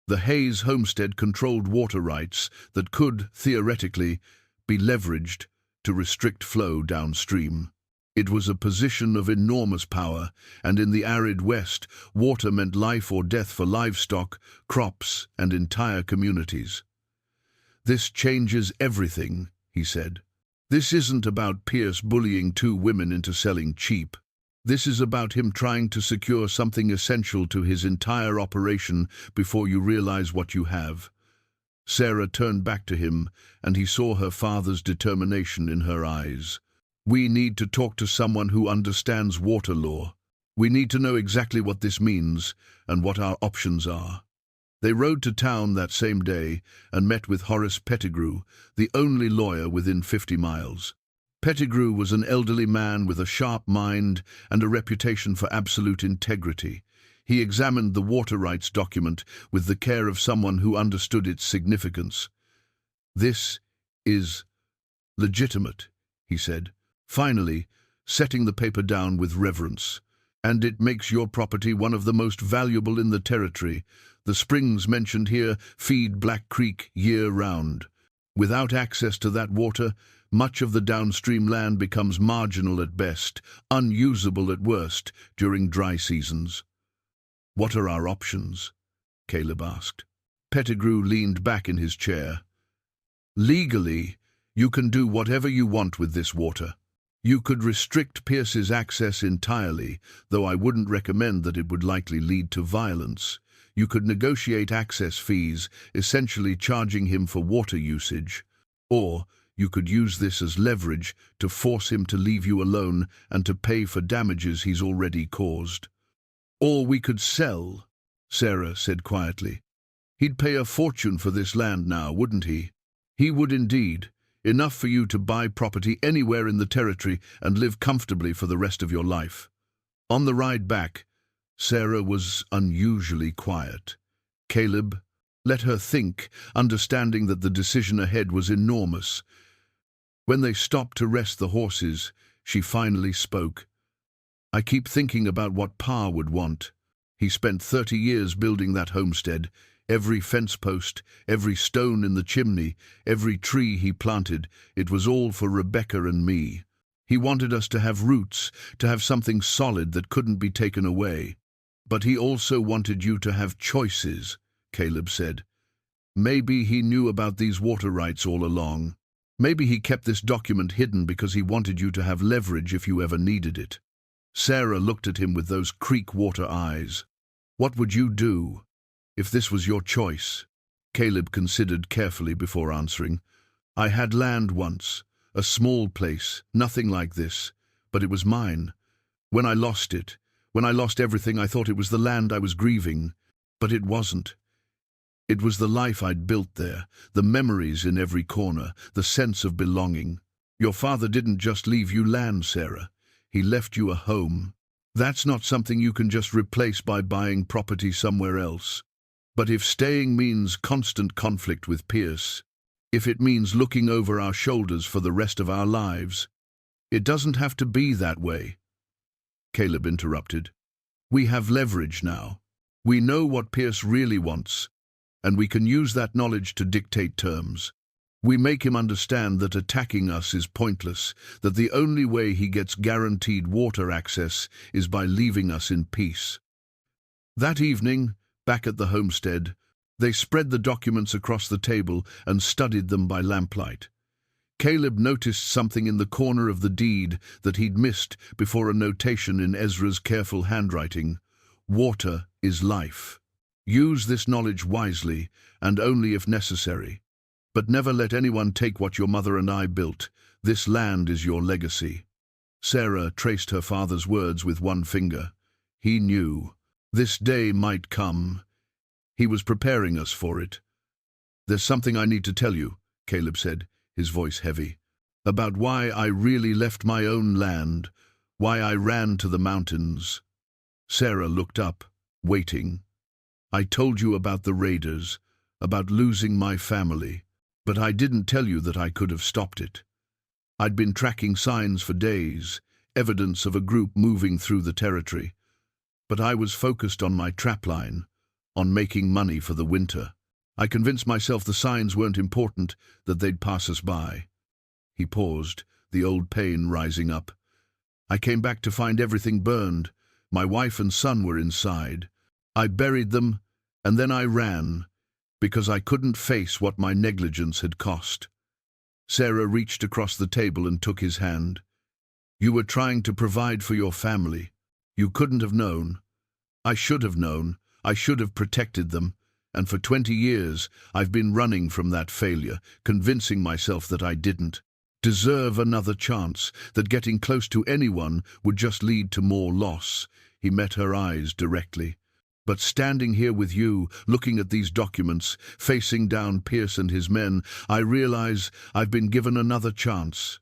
The Hayes homestead controlled water rights that could, theoretically, be leveraged to restrict flow downstream. It was a position of enormous power, and in the arid West, water meant life or death for livestock, crops, and entire communities. "This changes everything," he said. "This isn't about Pierce bullying 2 women into selling cheap. This is about him trying to secure something essential to his entire operation before you realize what you have." Sarah turned back to him, and he saw her father's determination in her eyes. "We need to talk to someone who understands water law. We need to know exactly what this means and what our options are." They rode to town that same day and met with Horace Pettigrew, the only lawyer within 50 miles. Pettigrew was an elderly man with a sharp mind and a reputation for absolute integrity. He examined the water rights document with the care of someone who understood its significance. "This is legitimate," he said, finally setting the paper down with reverence. "And it makes your property one of the most valuable in the territory. The springs mentioned here feed Black Creek year-round. Without access to that water, much of the downstream land becomes marginal at best, unusable at worst during dry seasons. What are our options? Caleb asked. Pettigrew leaned back in his chair. Legally, you can do whatever you want with this water. You could restrict Pierce's access entirely, though I wouldn't recommend that it would likely lead to violence. You could negotiate access fees, essentially charging him for water usage. Or you could use this as leverage to force him to leave you alone and to pay for damages he's already caused. Or we could sell, Sarah said quietly. He'd pay a fortune for this land now, wouldn't he? He would indeed. Enough for you to buy property anywhere in the territory and live comfortably for the rest of your life. On the ride back, Sarah was unusually quiet. Caleb let her think, understanding that the decision ahead was enormous. When they stopped to rest the horses, she finally spoke. I keep thinking about what Pa would want. He spent 30 years building that homestead. Every fence post, every stone in the chimney, every tree he planted, it was all for Rebecca and me. He wanted us to have roots, to have something solid that couldn't be taken away. But he also wanted you to have choices, Caleb said. Maybe he knew about these water rights all along. Maybe he kept this document hidden because he wanted you to have leverage if you ever needed it. Sarah looked at him with those creek water eyes. What would you do if this was your choice? Caleb considered carefully before answering. I had land once, a small place, nothing like this, but it was mine. When I lost it, when I lost everything, I thought it was the land I was grieving, but it wasn't. It was the life I'd built there, the memories in every corner, the sense of belonging. Your father didn't just leave you land, Sarah. He left you a home. That's not something you can just replace by buying property somewhere else. But if staying means constant conflict with Pierce, if it means looking over our shoulders for the rest of our lives, it doesn't have to be that way. Caleb interrupted. We have leverage now. We know what Pierce really wants, and we can use that knowledge to dictate terms. We make him understand that attacking us is pointless, that the only way he gets guaranteed water access is by leaving us in peace. That evening, back at the homestead, they spread the documents across the table and studied them by lamplight. Caleb noticed something in the corner of the deed that he'd missed before, a notation in Ezra's careful handwriting. Water is life. Use this knowledge wisely and only if necessary. But never let anyone take what your mother and I built. This land is your legacy. Sarah traced her father's words with one finger. He knew. This day might come. He was preparing us for it. There's something I need to tell you, Caleb said, his voice heavy, about why I really left my own land, why I ran to the mountains. Sarah looked up, waiting. I told you about the raiders, about losing my family, but I didn't tell you that I could have stopped it. I'd been tracking signs for days, evidence of a group moving through the territory, but I was focused on my trapline, on making money for the winter. I convinced myself the signs weren't important, that they'd pass us by. He paused, the old pain rising up. I came back to find everything burned. My wife and son were inside. I buried them, and then I ran, because I couldn't face what my negligence had cost. Sarah reached across the table and took his hand. You were trying to provide for your family. You couldn't have known. I should have known. I should have protected them. And for 20 years, I've been running from that failure, convincing myself that I didn't deserve another chance, that getting close to anyone would just lead to more loss. He met her eyes directly. But standing here with you, looking at these documents, facing down Pierce and his men, I realize I've been given another chance.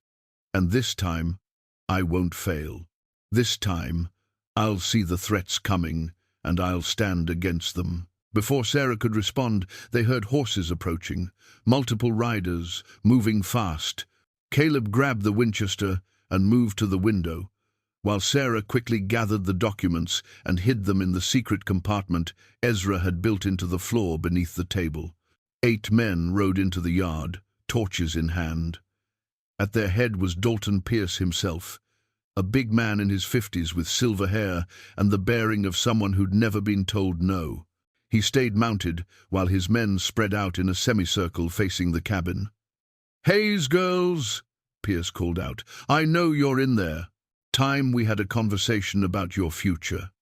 And this time, I won't fail. This time, I'll see the threats coming, and I'll stand against them. Before Sarah could respond, they heard horses approaching, multiple riders, moving fast. Caleb grabbed the Winchester and moved to the window, while Sarah quickly gathered the documents and hid them in the secret compartment Ezra had built into the floor beneath the table. 8 men rode into the yard, torches in hand. At their head was Dalton Pierce himself, a big man in his 50s with silver hair and the bearing of someone who'd never been told no. He stayed mounted while his men spread out in a semicircle facing the cabin. "Hayes, girls," Pierce called out. "I know you're in there. Time we had a conversation about your future."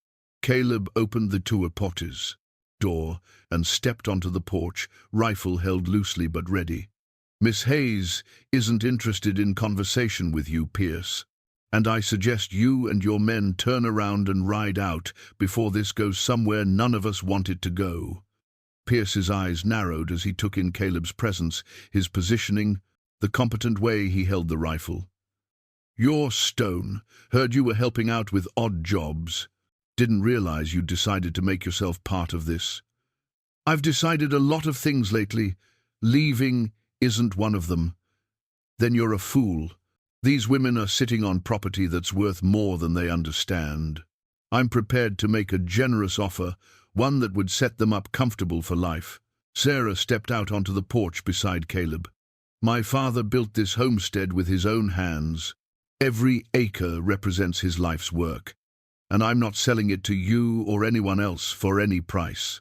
Caleb opened the tuapotes door and stepped onto the porch, rifle held loosely but ready. "Miss Hayes isn't interested in conversation with you, Pierce, and I suggest you and your men turn around and ride out before this goes somewhere none of us want it to go." Pierce's eyes narrowed as he took in Caleb's presence, his positioning, the competent way he held the rifle. "You're Stone. Heard you were helping out with odd jobs. Didn't realize you'd decided to make yourself part of this." "I've decided a lot of things lately. Leaving isn't one of them." "Then you're a fool. These women are sitting on property that's worth more than they understand. I'm prepared to make a generous offer, one that would set them up comfortable for life." Sarah stepped out onto the porch beside Caleb. "My father built this homestead with his own hands. Every acre represents his life's work, and I'm not selling it to you or anyone else for any price."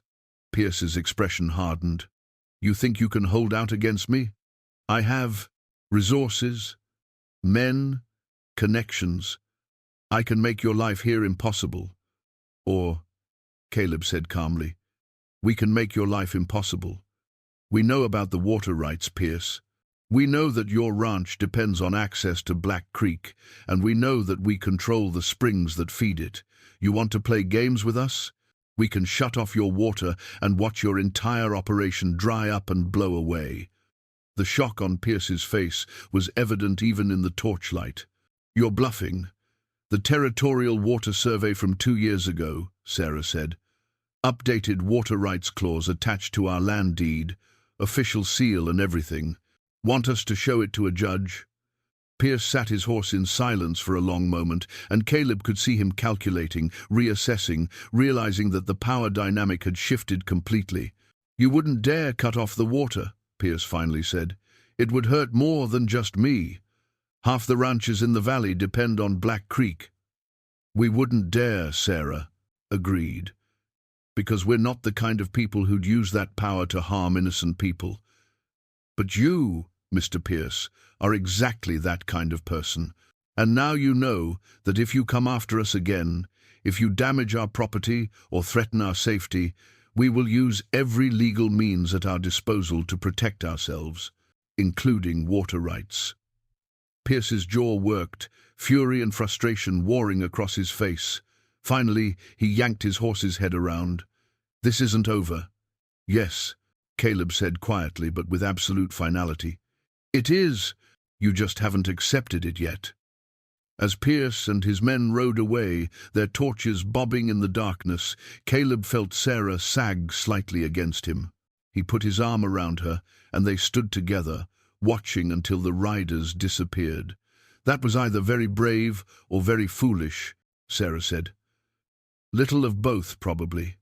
Pierce's expression hardened. "You think you can hold out against me? I have resources, men, connections. I can make your life here impossible. Or," Caleb said calmly, "we can make your life impossible. We know about the water rights, Pierce. We know that your ranch depends on access to Black Creek, and we know that we control the springs that feed it. You want to play games with us? We can shut off your water and watch your entire operation dry up and blow away." The shock on Pierce's face was evident even in the torchlight. "You're bluffing. The Territorial Water Survey from 2 years ago," Sarah said. "Updated water rights clause attached to our land deed, official seal and everything. Want us to show it to a judge?" Pierce sat his horse in silence for a long moment, and Caleb could see him calculating, reassessing, realizing that the power dynamic had shifted completely. "You wouldn't dare cut off the water," Pierce finally said. "It would hurt more than just me. Half the ranches in the valley depend on Black Creek." "We wouldn't dare," Sarah agreed, "because we're not the kind of people who'd use that power to harm innocent people. But you, Mr. Pierce, are exactly that kind of person. And now you know that if you come after us again, if you damage our property or threaten our safety, we will use every legal means at our disposal to protect ourselves, including water rights." Pierce's jaw worked, fury and frustration warring across his face. Finally, he yanked his horse's head around. "This isn't over." "Yes," Caleb said quietly but with absolute finality. "It is. You just haven't accepted it yet." As Pierce and his men rode away, their torches bobbing in the darkness, Caleb felt Sarah sag slightly against him. He put his arm around her, and they stood together, watching until the riders disappeared. "That was either very brave or very foolish," Sarah said. "Little of both, probably.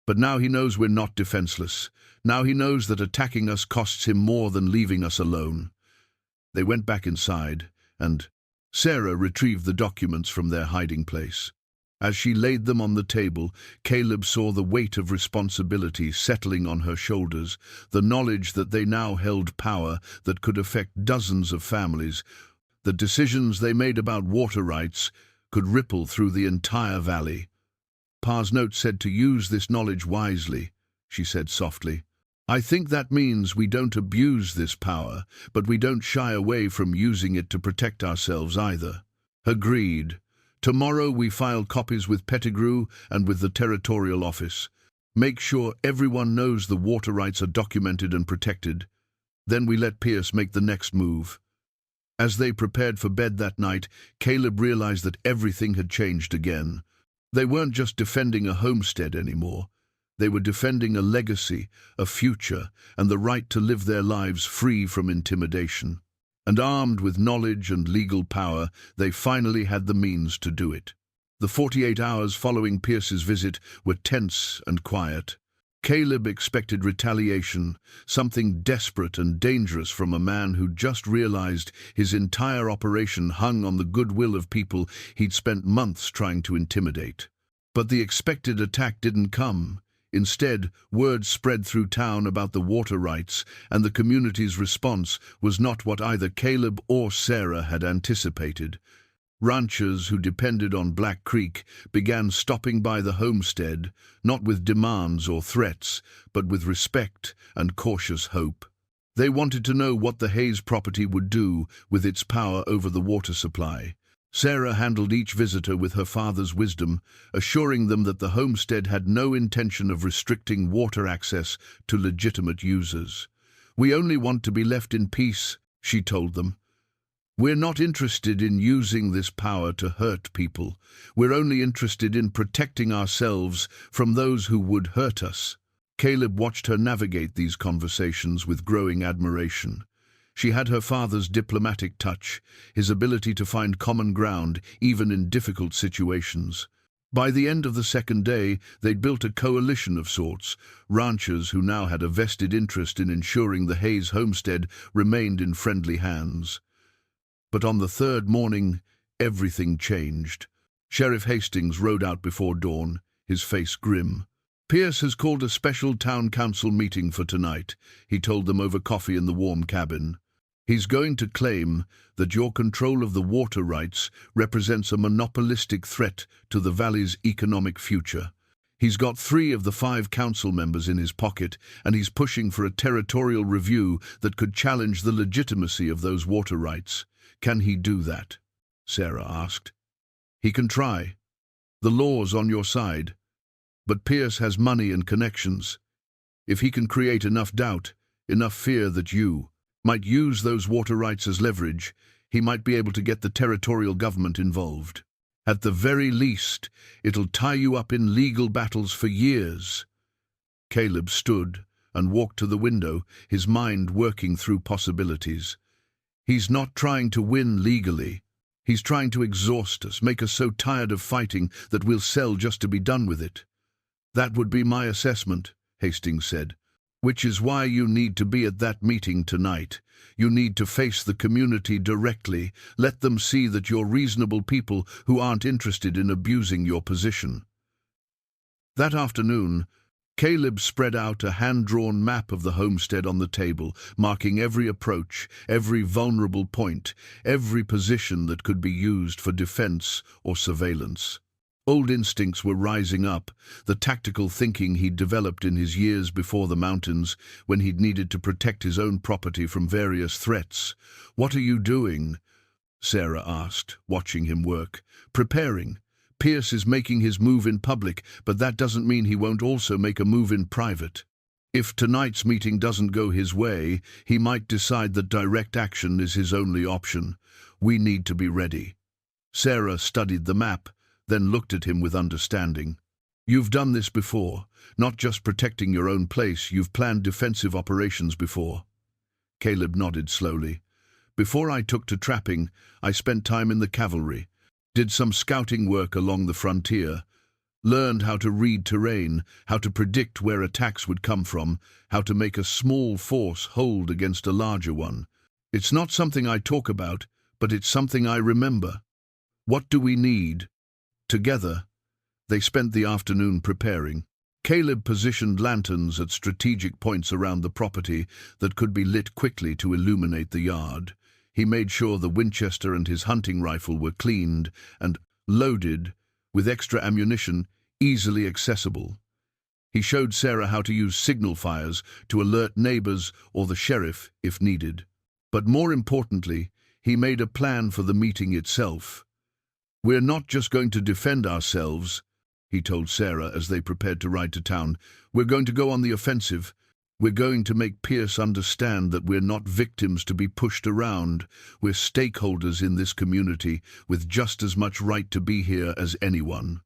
But now he knows we're not defenseless. Now he knows that attacking us costs him more than leaving us alone." They went back inside, and Sarah retrieved the documents from their hiding place. As she laid them on the table, Caleb saw the weight of responsibility settling on her shoulders, the knowledge that they now held power that could affect dozens of families. The decisions they made about water rights could ripple through the entire valley. "Pa's note said to use this knowledge wisely," she said softly. "I think that means we don't abuse this power, but we don't shy away from using it to protect ourselves either." "Agreed. Tomorrow we file copies with Pettigrew and with the Territorial Office. Make sure everyone knows the water rights are documented and protected. Then we let Pierce make the next move." As they prepared for bed that night, Caleb realized that everything had changed again. They weren't just defending a homestead anymore. They were defending a legacy, a future, and the right to live their lives free from intimidation. And armed with knowledge and legal power, they finally had the means to do it. The 48 hours following Pierce's visit were tense and quiet. Caleb expected retaliation, something desperate and dangerous from a man who just realized his entire operation hung on the goodwill of people he'd spent months trying to intimidate. But the expected attack didn't come. Instead, word spread through town about the water rights, and the community's response was not what either Caleb or Sarah had anticipated. Ranchers who depended on Black Creek began stopping by the homestead, not with demands or threats, but with respect and cautious hope. They wanted to know what the Hayes property would do with its power over the water supply. Sarah handled each visitor with her father's wisdom, assuring them that the homestead had no intention of restricting water access to legitimate users. "We only want to be left in peace," she told them. "We're not interested in using this power to hurt people. We're only interested in protecting ourselves from those who would hurt us." Caleb watched her navigate these conversations with growing admiration. She had her father's diplomatic touch, his ability to find common ground even in difficult situations. By the end of the second day, they'd built a coalition of sorts, ranchers who now had a vested interest in ensuring the Hayes homestead remained in friendly hands. But on the third morning, everything changed. Sheriff Hastings rode out before dawn, his face grim. "Pierce has called a special town council meeting for tonight," he told them over coffee in the warm cabin. "He's going to claim that your control of the water rights represents a monopolistic threat to the valley's economic future. He's got 3 of the 5 council members in his pocket, and he's pushing for a territorial review that could challenge the legitimacy of those water rights. Can he do that?" Sarah asked. "He can try. The law's on your side. But Pierce has money and connections. If he can create enough doubt, enough fear that you might use those water rights as leverage, he might be able to get the territorial government involved. At the very least, it'll tie you up in legal battles for years." Caleb stood and walked to the window, his mind working through possibilities. "He's not trying to win legally. He's trying to exhaust us, make us so tired of fighting that we'll sell just to be done with it." "That would be my assessment," Hastings said. "Which is why you need to be at that meeting tonight. You need to face the community directly. Let them see that you're reasonable people who aren't interested in abusing your position." That afternoon, Caleb spread out a hand-drawn map of the homestead on the table, marking every approach, every vulnerable point, every position that could be used for defense or surveillance. Old instincts were rising up, the tactical thinking he'd developed in his years before the mountains, when he'd needed to protect his own property from various threats. "What are you doing?" Sarah asked, watching him work. "Preparing. Pierce is making his move in public, but that doesn't mean he won't also make a move in private. If tonight's meeting doesn't go his way, he might decide that direct action is his only option. We need to be ready." Sarah studied the map, then looked at him with understanding. "You've done this before. Not just protecting your own place, you've planned defensive operations before." Caleb nodded slowly. "Before I took to trapping, I spent time in the cavalry. Did some scouting work along the frontier, learned how to read terrain, how to predict where attacks would come from, how to make a small force hold against a larger one. It's not something I talk about, but it's something I remember. What do we need?" Together, they spent the afternoon preparing. Caleb positioned lanterns at strategic points around the property that could be lit quickly to illuminate the yard. He made sure the Winchester and his hunting rifle were cleaned and loaded with extra ammunition easily accessible. He showed Sarah how to use signal fires to alert neighbors or the sheriff if needed. But more importantly, he made a plan for the meeting itself. "We're not just going to defend ourselves," he told Sarah as they prepared to ride to town. "We're going to go on the offensive. We're going to make Pierce understand that we're not victims to be pushed around. We're stakeholders in this community with just as much right to be here as anyone."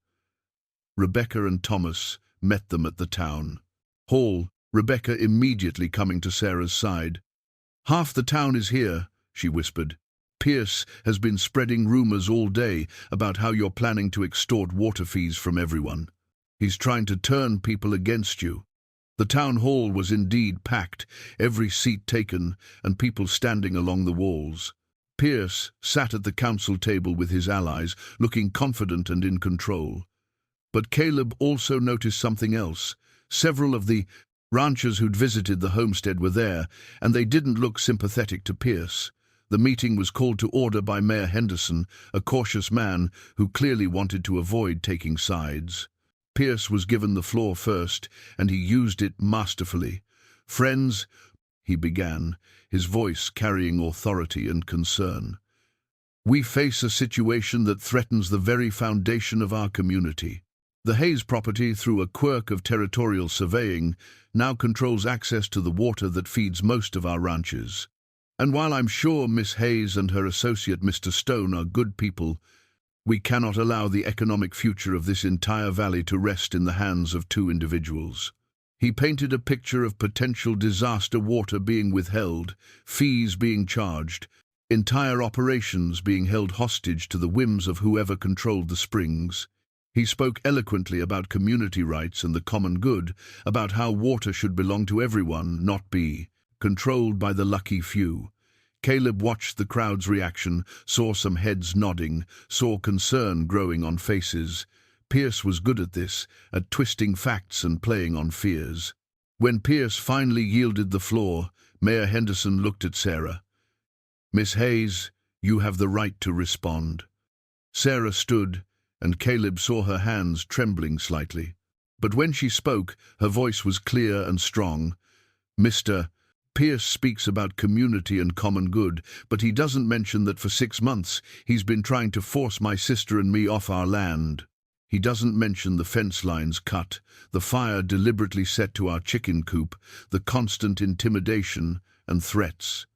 Rebecca and Thomas met them at the town hall, Rebecca immediately coming to Sarah's side. "Half the town is here," she whispered. "Pierce has been spreading rumors all day about how you're planning to extort water fees from everyone. He's trying to turn people against you." The town hall was indeed packed, every seat taken, and people standing along the walls. Pierce sat at the council table with his allies, looking confident and in control. But Caleb also noticed something else. Several of the ranchers who'd visited the homestead were there, and they didn't look sympathetic to Pierce. The meeting was called to order by Mayor Henderson, a cautious man who clearly wanted to avoid taking sides. Pierce was given the floor first, and he used it masterfully. "Friends," he began, his voice carrying authority and concern, "we face a situation that threatens the very foundation of our community. The Hayes property, through a quirk of territorial surveying, now controls access to the water that feeds most of our ranches. And while I'm sure Miss Hayes and her associate Mr. Stone are good people, we cannot allow the economic future of this entire valley to rest in the hands of two individuals." He painted a picture of potential disaster, water being withheld, fees being charged, entire operations being held hostage to the whims of whoever controlled the springs. He spoke eloquently about community rights and the common good, about how water should belong to everyone, not be controlled by the lucky few. Caleb watched the crowd's reaction, saw some heads nodding, saw concern growing on faces. Pierce was good at this, at twisting facts and playing on fears. When Pierce finally yielded the floor, Mayor Henderson looked at Sarah. "Miss Hayes, you have the right to respond." Sarah stood, and Caleb saw her hands trembling slightly. But when she spoke, her voice was clear and strong. "Mr. Pierce speaks about community and common good, but he doesn't mention that for 6 months he's been trying to force my sister and me off our land. He doesn't mention the fence lines cut, the fire deliberately set to our chicken coop, the constant intimidation and threats.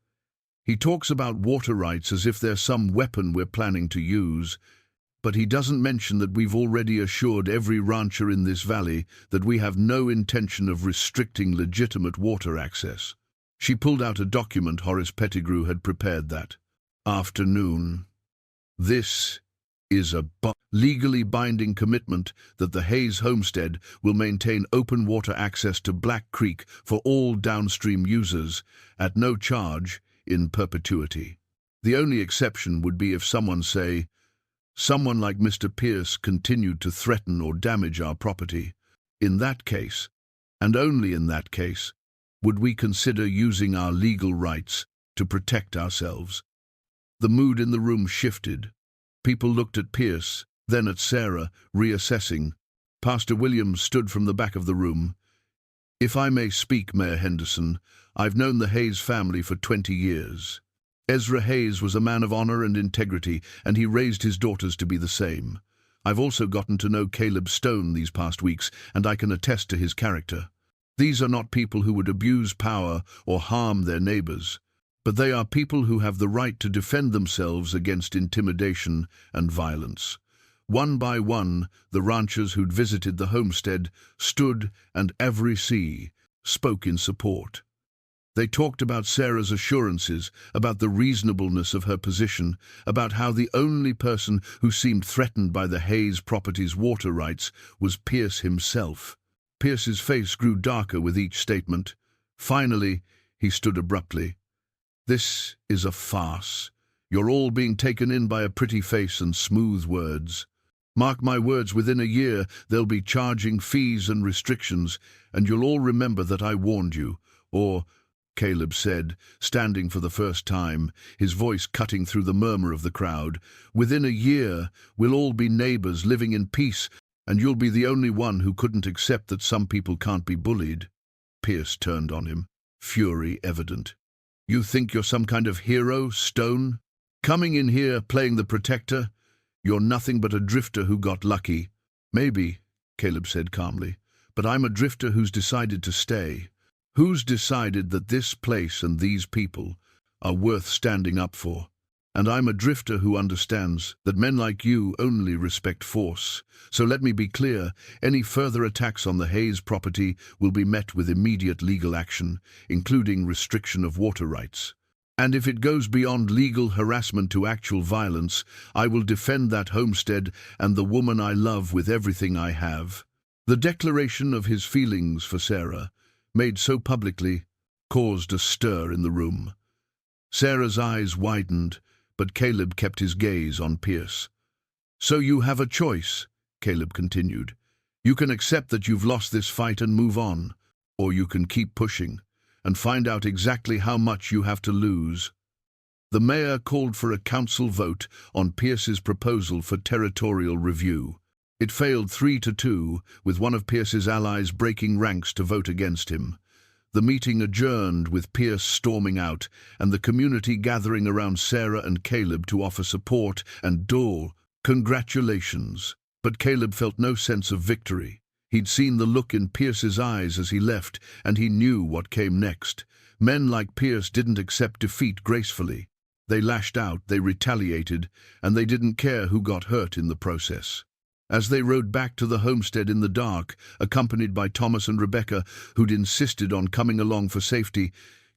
He talks about water rights as if they're some weapon we're planning to use, but he doesn't mention that we've already assured every rancher in this valley that we have no intention of restricting legitimate water access." She pulled out a document Horace Pettigrew had prepared that afternoon. "This is a legally binding commitment that the Hayes homestead will maintain open water access to Black Creek for all downstream users, at no charge, in perpetuity. The only exception would be if someone like Mr. Pierce continued to threaten or damage our property. In that case, and only in that case, would we consider using our legal rights to protect ourselves." The mood in the room shifted. People looked at Pierce, then at Sarah, reassessing. Pastor Williams stood from the back of the room. "If I may speak, Mayor Henderson, I've known the Hayes family for 20 years. Ezra Hayes was a man of honor and integrity, and he raised his daughters to be the same. I've also gotten to know Caleb Stone these past weeks, and I can attest to his character. These are not people who would abuse power or harm their neighbors, but they are people who have the right to defend themselves against intimidation and violence." One by one, the ranchers who'd visited the homestead stood, and every spoke in support. They talked about Sarah's assurances, about the reasonableness of her position, about how the only person who seemed threatened by the Hayes property's water rights was Pierce himself. Pierce's face grew darker with each statement. Finally, he stood abruptly. "This is a farce. You're all being taken in by a pretty face and smooth words. Mark my words, within a year they'll be charging fees and restrictions, and you'll all remember that I warned you." Or, Caleb said, standing for the first time, his voice cutting through the murmur of the crowd, "within a year we'll all be neighbors living in peace, and you'll be the only one who couldn't accept that some people can't be bullied." Pierce turned on him, fury evident. "You think you're some kind of hero, Stone? Coming in here playing the protector? You're nothing but a drifter who got lucky." "Maybe," Caleb said calmly, "but I'm a drifter who's decided to stay. Who's decided that this place and these people are worth standing up for. And I'm a drifter who understands that men like you only respect force. So let me be clear, any further attacks on the Hayes property will be met with immediate legal action, including restriction of water rights. And if it goes beyond legal harassment to actual violence, I will defend that homestead and the woman I love with everything I have." The declaration of his feelings for Sarah made so publicly, caused a stir in the room. Sarah's eyes widened, but Caleb kept his gaze on Pierce. "So you have a choice," Caleb continued. "You can accept that you've lost this fight and move on, or you can keep pushing and find out exactly how much you have to lose." The mayor called for a council vote on Pierce's proposal for territorial review. It failed 3-2, with one of Pierce's allies breaking ranks to vote against him. The meeting adjourned with Pierce storming out and the community gathering around Sarah and Caleb to offer support and congratulations. But Caleb felt no sense of victory. He'd seen the look in Pierce's eyes as he left, and he knew what came next. Men like Pierce didn't accept defeat gracefully. They lashed out, they retaliated, and they didn't care who got hurt in the process. As they rode back to the homestead in the dark, accompanied by Thomas and Rebecca, who'd insisted on coming along for safety,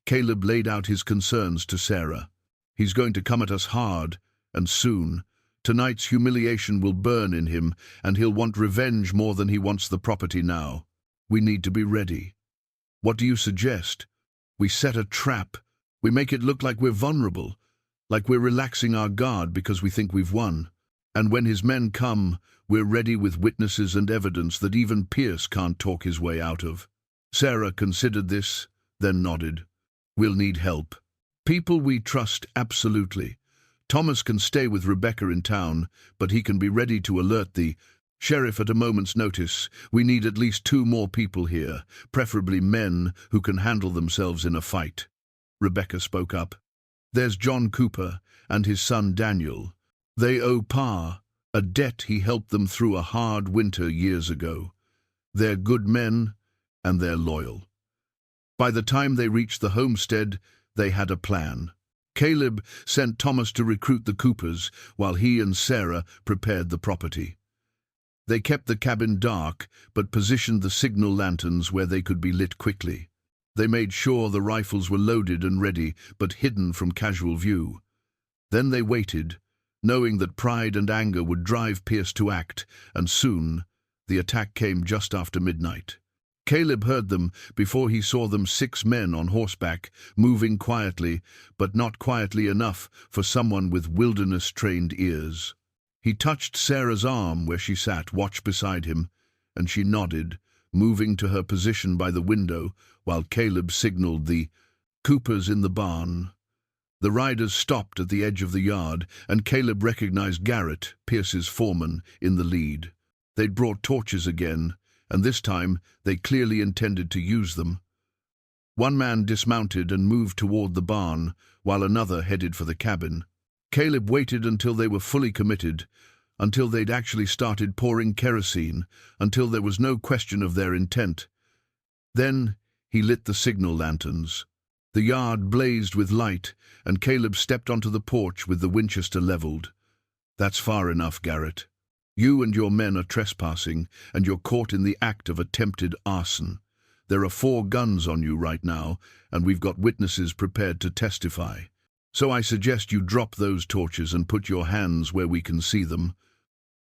Caleb laid out his concerns to Sarah. "He's going to come at us hard, and soon. Tonight's humiliation will burn in him, and he'll want revenge more than he wants the property now. We need to be ready. What do you suggest? We set a trap. We make it look like we're vulnerable, like we're relaxing our guard because we think we've won. And when his men come, we're ready with witnesses and evidence that even Pierce can't talk his way out of." Sarah considered this, then nodded. "We'll need help. People we trust absolutely. Thomas can stay with Rebecca in town, but he can be ready to alert the sheriff at a moment's notice. We need at least 2 more people here, preferably men who can handle themselves in a fight." Rebecca spoke up. "There's John Cooper and his son Daniel. They owe Pa a debt he helped them through a hard winter years ago. They're good men, and they're loyal." By the time they reached the homestead, they had a plan. Caleb sent Thomas to recruit the Coopers, while he and Sarah prepared the property. They kept the cabin dark, but positioned the signal lanterns where they could be lit quickly. They made sure the rifles were loaded and ready, but hidden from casual view. Then they waited, knowing that pride and anger would drive Pierce to act, and soon the attack came just after midnight. Caleb heard them before he saw them, 6 men on horseback, moving quietly, but not quietly enough for someone with wilderness-trained ears. He touched Sarah's arm where she sat, watch beside him, and she nodded, moving to her position by the window, while Caleb signaled the Coopers in the barn. The riders stopped at the edge of the yard, and Caleb recognized Garrett, Pierce's foreman, in the lead. They'd brought torches again, and this time they clearly intended to use them. One man dismounted and moved toward the barn, while another headed for the cabin. Caleb waited until they were fully committed, until they'd actually started pouring kerosene, until there was no question of their intent. Then he lit the signal lanterns. The yard blazed with light, and Caleb stepped onto the porch with the Winchester leveled. "That's far enough, Garrett. You and your men are trespassing, and you're caught in the act of attempted arson. There are 4 guns on you right now, and we've got witnesses prepared to testify. So I suggest you drop those torches and put your hands where we can see them."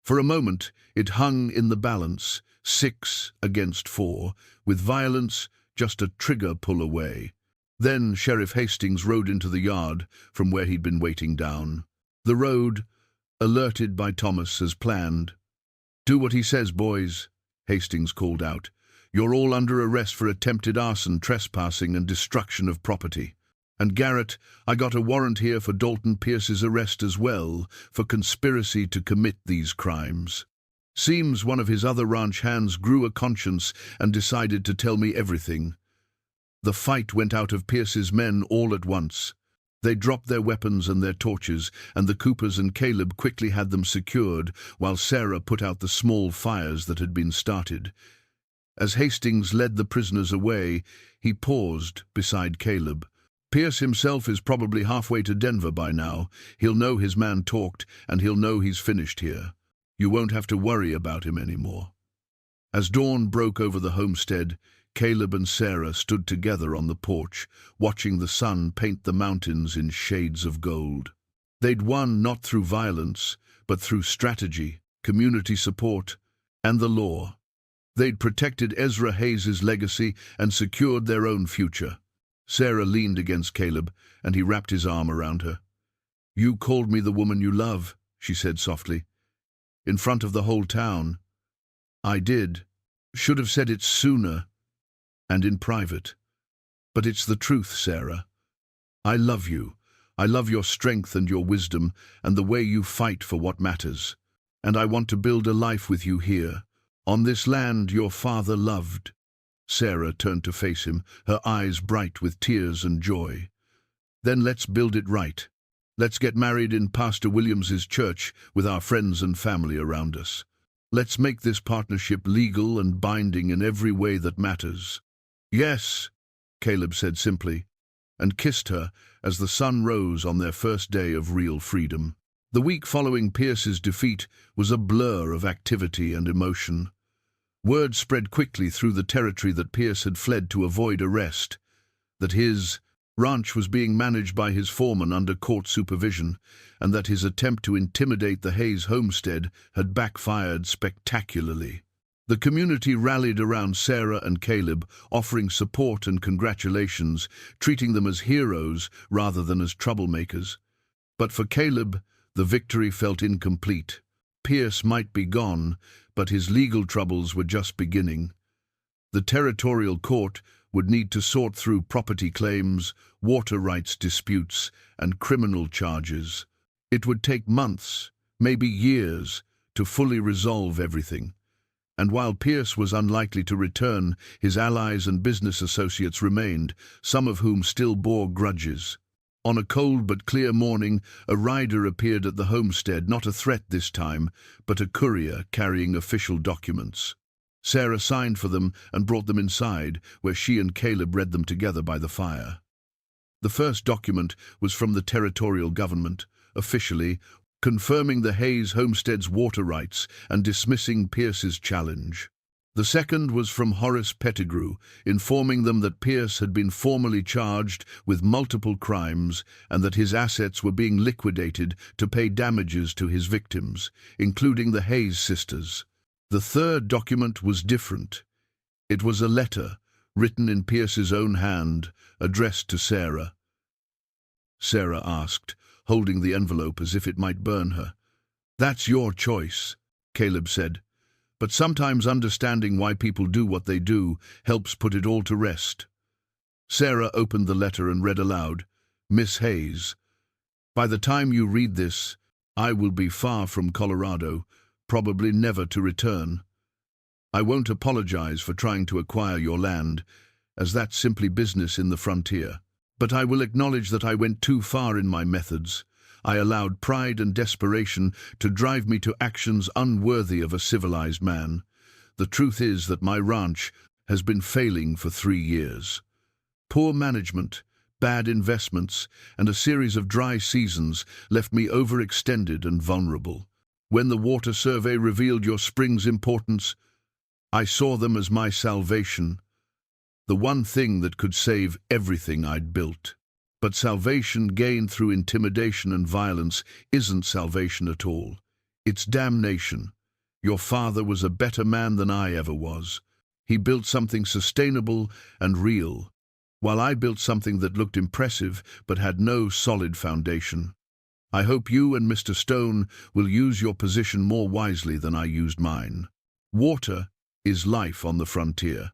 For a moment, it hung in the balance, 6 against 4, with violence just a trigger pull away. Then Sheriff Hastings rode into the yard from where he'd been waiting down. The road, alerted by Thomas as planned. "Do what he says, boys," Hastings called out. "You're all under arrest for attempted arson, trespassing, and destruction of property. And Garrett, I got a warrant here for Dalton Pierce's arrest as well, for conspiracy to commit these crimes. Seems one of his other ranch hands grew a conscience and decided to tell me everything." The fight went out of Pierce's men all at once. They dropped their weapons and their torches, and the Coopers and Caleb quickly had them secured, while Sarah put out the small fires that had been started. As Hastings led the prisoners away, he paused beside Caleb. "Pierce himself is probably halfway to Denver by now. He'll know his man talked, and he'll know he's finished here. You won't have to worry about him anymore." As dawn broke over the homestead, Caleb and Sarah stood together on the porch, watching the sun paint the mountains in shades of gold. They'd won not through violence, but through strategy, community support, and the law. They'd protected Ezra Hayes's legacy and secured their own future. Sarah leaned against Caleb, and he wrapped his arm around her. "You called me the woman you love," she said softly. "In front of the whole town." "I did. Should have said it sooner, and in private. But it's the truth, Sarah. I love you. I love your strength and your wisdom, and the way you fight for what matters. And I want to build a life with you here, on this land your father loved." Sarah turned to face him, her eyes bright with tears and joy. "Then let's build it right. Let's get married in Pastor Williams's church with our friends and family around us. Let's make this partnership legal and binding in every way that matters." "Yes," Caleb said simply, and kissed her as the sun rose on their first day of real freedom. The week following Pierce's defeat was a blur of activity and emotion. Word spread quickly through the territory that Pierce had fled to avoid arrest, that his ranch was being managed by his foreman under court supervision, and that his attempt to intimidate the Hayes homestead had backfired spectacularly. The community rallied around Sarah and Caleb, offering support and congratulations, treating them as heroes rather than as troublemakers. But for Caleb, the victory felt incomplete. Pierce might be gone, but his legal troubles were just beginning. The territorial court would need to sort through property claims, water rights disputes, and criminal charges. It would take months, maybe years, to fully resolve everything. And while Pierce was unlikely to return, his allies and business associates remained, some of whom still bore grudges. On a cold but clear morning, a rider appeared at the homestead, not a threat this time, but a courier carrying official documents. Sarah signed for them and brought them inside, where she and Caleb read them together by the fire. The first document was from the territorial government, officially confirming the Hayes homestead's water rights and dismissing Pierce's challenge. The second was from Horace Pettigrew, informing them that Pierce had been formally charged with multiple crimes and that his assets were being liquidated to pay damages to his victims, including the Hayes sisters. The third document was different. It was a letter, written in Pierce's own hand, addressed to Sarah. Sarah asked, holding the envelope as if it might burn her. "That's your choice," Caleb said. "But sometimes understanding why people do what they do helps put it all to rest." Sarah opened the letter and read aloud, "Miss Hayes, by the time you read this, I will be far from Colorado, probably never to return. I won't apologize for trying to acquire your land, as that's simply business in the frontier. But I will acknowledge that I went too far in my methods. I allowed pride and desperation to drive me to actions unworthy of a civilized man. The truth is that my ranch has been failing for 3 years. Poor management, bad investments, and a series of dry seasons left me overextended and vulnerable. When the water survey revealed your springs' importance, I saw them as my salvation, the one thing that could save everything I'd built. But salvation gained through intimidation and violence isn't salvation at all. It's damnation. Your father was a better man than I ever was. He built something sustainable and real, while I built something that looked impressive but had no solid foundation. I hope you and Mr. Stone will use your position more wisely than I used mine. Water is life on the frontier,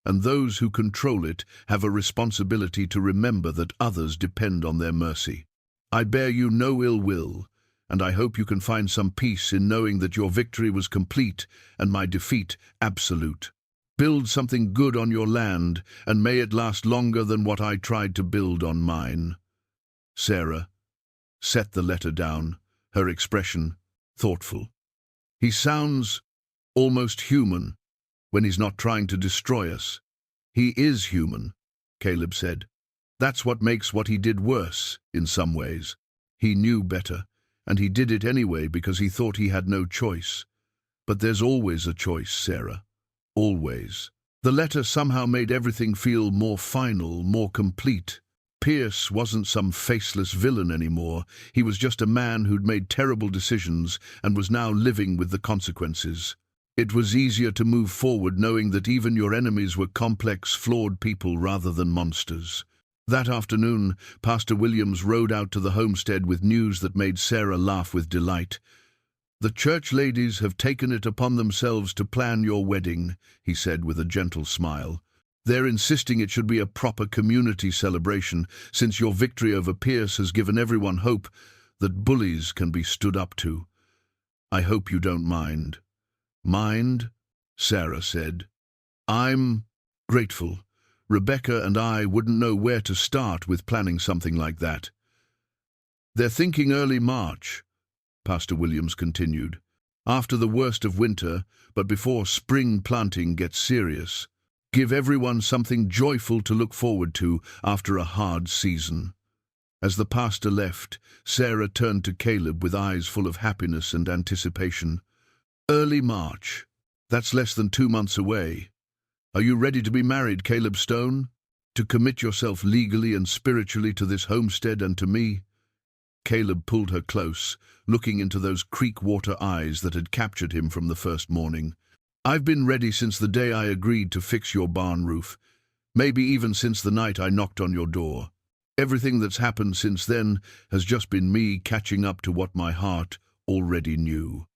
and those who control it have a responsibility to remember that others depend on their mercy. I bear you no ill will, and I hope you can find some peace in knowing that your victory was complete and my defeat absolute. Build something good on your land, and may it last longer than what I tried to build on mine." Sarah set the letter down, her expression thoughtful. "He sounds almost human when he's not trying to destroy us." "He is human," Caleb said. "That's what makes what he did worse, in some ways. He knew better, and he did it anyway because he thought he had no choice. But there's always a choice, Sarah. Always." The letter somehow made everything feel more final, more complete. Pierce wasn't some faceless villain anymore. He was just a man who'd made terrible decisions and was now living with the consequences. It was easier to move forward knowing that even your enemies were complex, flawed people rather than monsters. That afternoon, Pastor Williams rode out to the homestead with news that made Sarah laugh with delight. "The church ladies have taken it upon themselves to plan your wedding," he said with a gentle smile. "They're insisting it should be a proper community celebration, since your victory over Pierce has given everyone hope that bullies can be stood up to. I hope you don't mind." "Mind?" Sarah said. "I'm grateful. Rebecca and I wouldn't know where to start with planning something like that." "They're thinking early March," Pastor Williams continued, "after the worst of winter, but before spring planting gets serious. Give everyone something joyful to look forward to after a hard season." As the pastor left, Sarah turned to Caleb with eyes full of happiness and anticipation. "Early March. That's less than 2 months away. Are you ready to be married, Caleb Stone? To commit yourself legally and spiritually to this homestead and to me?" Caleb pulled her close, looking into those creek-water eyes that had captured him from the first morning. "I've been ready since the day I agreed to fix your barn roof, maybe even since the night I knocked on your door. Everything that's happened since then has just been me catching up to what my heart already knew."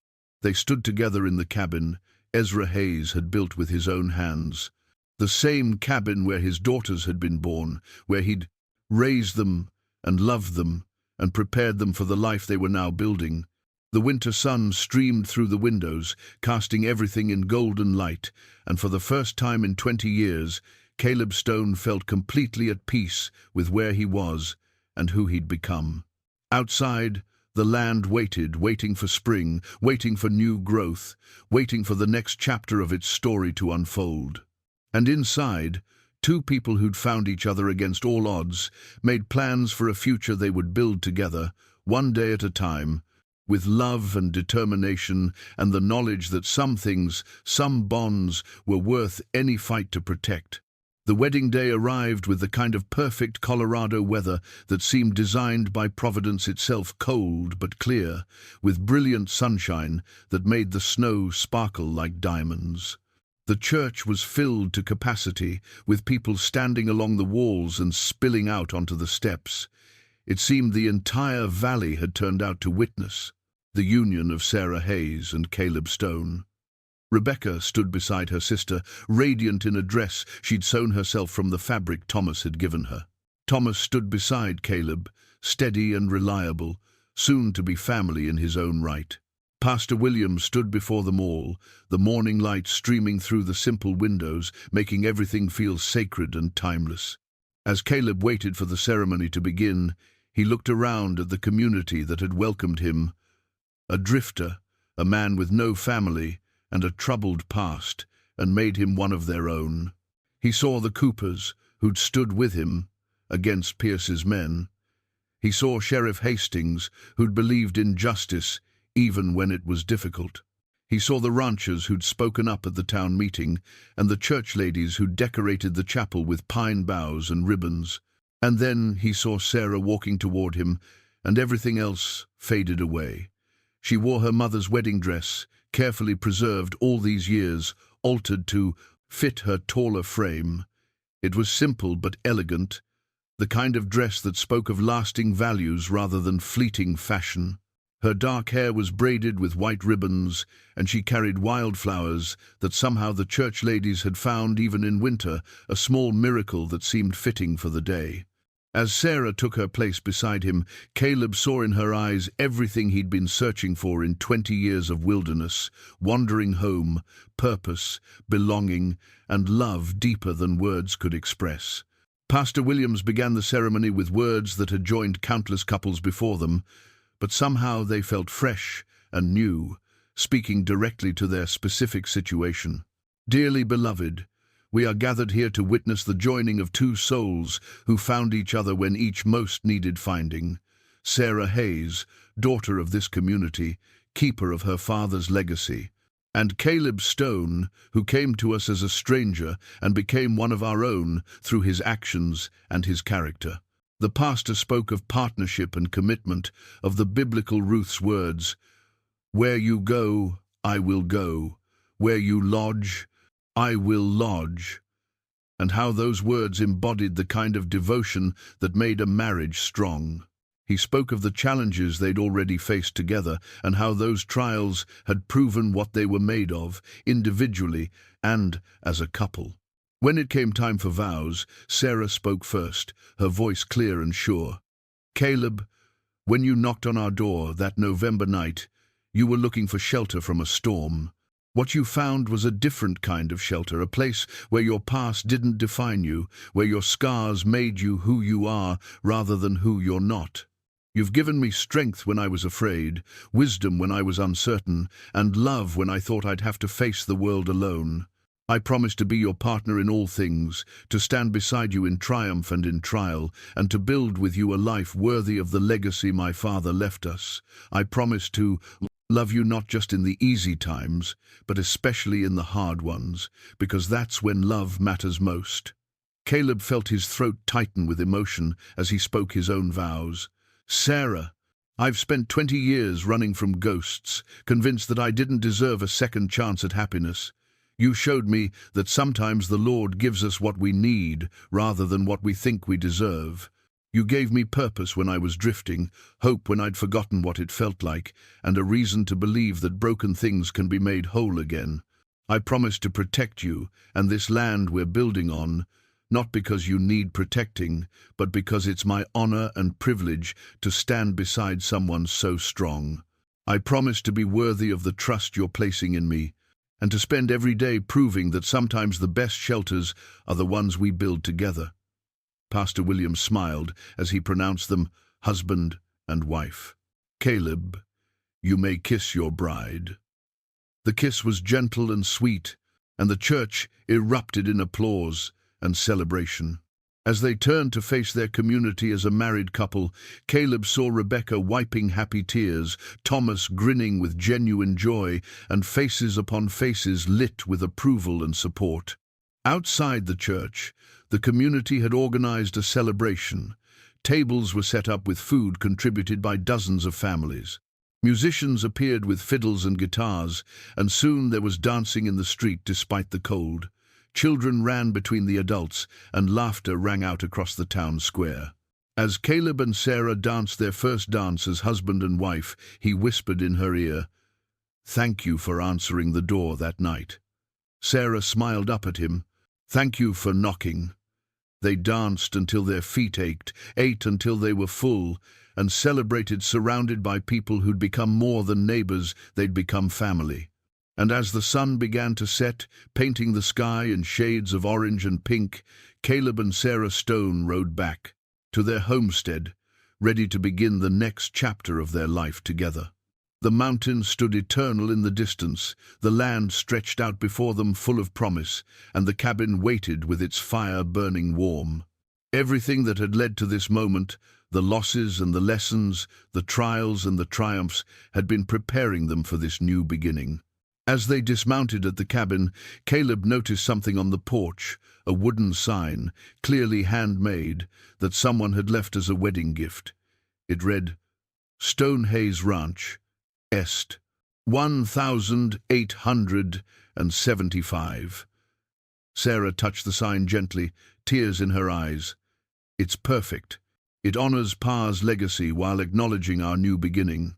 They stood together in the cabin Ezra Hayes had built with his own hands, the same cabin where his daughters had been born, where he'd raised them and loved them and prepared them for the life they were now building. The winter sun streamed through the windows, casting everything in golden light, and for the first time in 20 years, Caleb Stone felt completely at peace with where he was and who he'd become. Outside, the land waited, waiting for spring, waiting for new growth, waiting for the next chapter of its story to unfold. And inside, 2 people who'd found each other against all odds made plans for a future they would build together, one day at a time, with love and determination and the knowledge that some things, some bonds, were worth any fight to protect. The wedding day arrived with the kind of perfect Colorado weather that seemed designed by Providence itself, cold but clear, with brilliant sunshine that made the snow sparkle like diamonds. The church was filled to capacity, with people standing along the walls and spilling out onto the steps. It seemed the entire valley had turned out to witness the union of Sarah Hayes and Caleb Stone. Rebecca stood beside her sister, radiant in a dress she'd sewn herself from the fabric Thomas had given her. Thomas stood beside Caleb, steady and reliable, soon to be family in his own right. Pastor Williams stood before them all, the morning light streaming through the simple windows, making everything feel sacred and timeless. As Caleb waited for the ceremony to begin, he looked around at the community that had welcomed him. A drifter, a man with no family and a troubled past, and made him one of their own. He saw the Coopers, who'd stood with him against Pierce's men. He saw Sheriff Hastings, who'd believed in justice even when it was difficult. He saw the ranchers who'd spoken up at the town meeting, and the church ladies who'd decorated the chapel with pine boughs and ribbons. And then he saw Sarah walking toward him, and everything else faded away. She wore her mother's wedding dress, carefully preserved all these years, altered to fit her taller frame. It was simple but elegant, the kind of dress that spoke of lasting values rather than fleeting fashion. Her dark hair was braided with white ribbons, and she carried wildflowers that somehow the church ladies had found even in winter, a small miracle that seemed fitting for the day. As Sarah took her place beside him, Caleb saw in her eyes everything he'd been searching for in 20 years of wilderness, wandering home, purpose, belonging, and love deeper than words could express. Pastor Williams began the ceremony with words that had joined countless couples before them, but somehow they felt fresh and new, speaking directly to their specific situation. "Dearly beloved, we are gathered here to witness the joining of 2 souls who found each other when each most needed finding. Sarah Hayes, daughter of this community, keeper of her father's legacy, and Caleb Stone, who came to us as a stranger and became one of our own through his actions and his character." The pastor spoke of partnership and commitment, of the biblical Ruth's words, "Where you go, I will go. Where you lodge, I will lodge. And how those words embodied the kind of devotion that made a marriage strong. He spoke of the challenges they'd already faced together and how those trials had proven what they were made of, individually and as a couple. When it came time for vows, Sarah spoke first, her voice clear and sure. Caleb, when you knocked on our door that November night, you were looking for shelter from a storm. What you found was a different kind of shelter, a place where your past didn't define you, where your scars made you who you are rather than who you're not. You've given me strength when I was afraid, wisdom when I was uncertain, and love when I thought I'd have to face the world alone. I promise to be your partner in all things, to stand beside you in triumph and in trial, and to build with you a life worthy of the legacy my father left us. I promise to love you not just in the easy times, but especially in the hard ones, because that's when love matters most. Caleb felt his throat tighten with emotion as he spoke his own vows. Sarah, I've spent 20 years running from ghosts, convinced that I didn't deserve a second chance at happiness. You showed me that sometimes the Lord gives us what we need rather than what we think we deserve. You gave me purpose when I was drifting, hope when I'd forgotten what it felt like, and a reason to believe that broken things can be made whole again. I promise to protect you and this land we're building on, not because you need protecting, but because it's my honor and privilege to stand beside someone so strong. I promise to be worthy of the trust you're placing in me, and to spend every day proving that sometimes the best shelters are the ones we build together. Pastor William smiled as he pronounced them husband and wife. Caleb, you may kiss your bride. The kiss was gentle and sweet, and the church erupted in applause and celebration. As they turned to face their community as a married couple, Caleb saw Rebecca wiping happy tears, Thomas grinning with genuine joy, and faces upon faces lit with approval and support. Outside the church, the community had organized a celebration. Tables were set up with food contributed by dozens of families. Musicians appeared with fiddles and guitars, and soon there was dancing in the street despite the cold. Children ran between the adults, and laughter rang out across the town square. As Caleb and Sarah danced their first dance as husband and wife, he whispered in her ear, "Thank you for answering the door that night." Sarah smiled up at him. "Thank you for knocking." They danced until their feet ached, ate until they were full, and celebrated surrounded by people who'd become more than neighbors, they'd become family. And as the sun began to set, painting the sky in shades of orange and pink, Caleb and Sarah Stone rode back to their homestead, ready to begin the next chapter of their life together. The mountains stood eternal in the distance, the land stretched out before them full of promise, and the cabin waited with its fire burning warm. Everything that had led to this moment, the losses and the lessons, the trials and the triumphs, had been preparing them for this new beginning. As they dismounted at the cabin, Caleb noticed something on the porch, a wooden sign, clearly handmade, that someone had left as a wedding gift. It read, "Stonehays Ranch, Est, 1875. Sarah touched the sign gently, tears in her eyes. "It's perfect. It honors Pa's legacy while acknowledging our new beginning."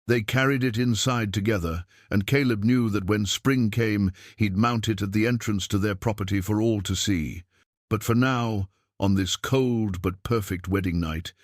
They carried it inside together, and Caleb knew that when spring came, he'd mount it at the entrance to their property for all to see. But for now, on this cold but perfect wedding night,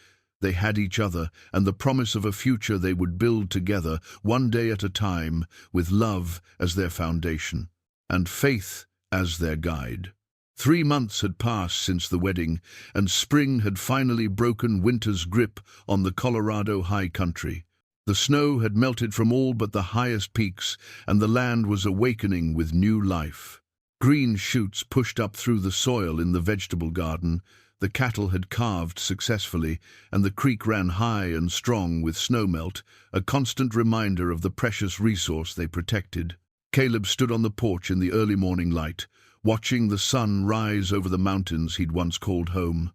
they had each other and the promise of a future they would build together, one day at a time, with love as their foundation, and faith as their guide. 3 months had passed since the wedding, and spring had finally broken winter's grip on the Colorado high country. The snow had melted from all but the highest peaks, and the land was awakening with new life. Green shoots pushed up through the soil in the vegetable garden, the cattle had calved successfully, and the creek ran high and strong with snowmelt, a constant reminder of the precious resource they protected. Caleb stood on the porch in the early morning light, watching the sun rise over the mountains he'd once called home.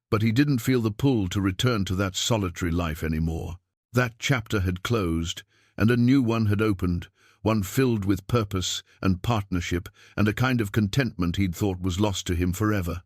But he didn't feel the pull to return to that solitary life anymore. That chapter had closed, and a new one had opened, one filled with purpose and partnership and a kind of contentment he'd thought was lost to him forever.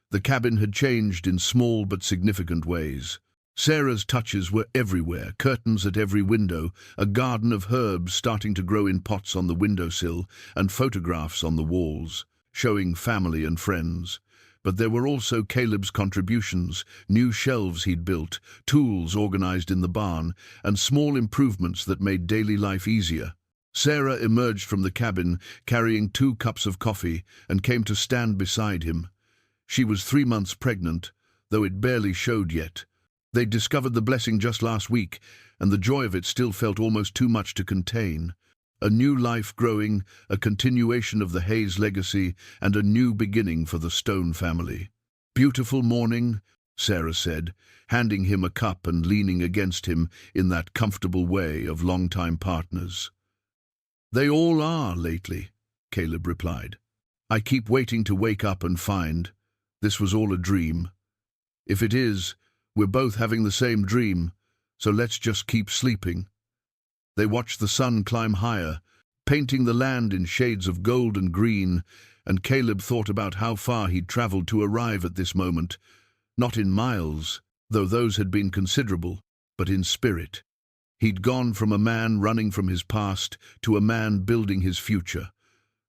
The cabin had changed in small but significant ways. Sarah's touches were everywhere, curtains at every window, a garden of herbs starting to grow in pots on the windowsill, and photographs on the walls, showing family and friends. But there were also Caleb's contributions, new shelves he'd built, tools organized in the barn, and small improvements that made daily life easier. Sarah emerged from the cabin, carrying 2 cups of coffee, and came to stand beside him. She was 3 months pregnant, though it barely showed yet. They'd discovered the blessing just last week, and the joy of it still felt almost too much to contain. A new life growing, a continuation of the Hayes legacy, and a new beginning for the Stone family. "Beautiful morning," Sarah said, handing him a cup and leaning against him in that comfortable way of long-time partners. "They all are lately," Caleb replied. "I keep waiting to wake up and find this was all a dream. If it is, we're both having the same dream, so let's just keep sleeping." They watched the sun climb higher, painting the land in shades of gold and green, and Caleb thought about how far he'd traveled to arrive at this moment, not in miles, though those had been considerable, but in spirit. He'd gone from a man running from his past to a man building his future,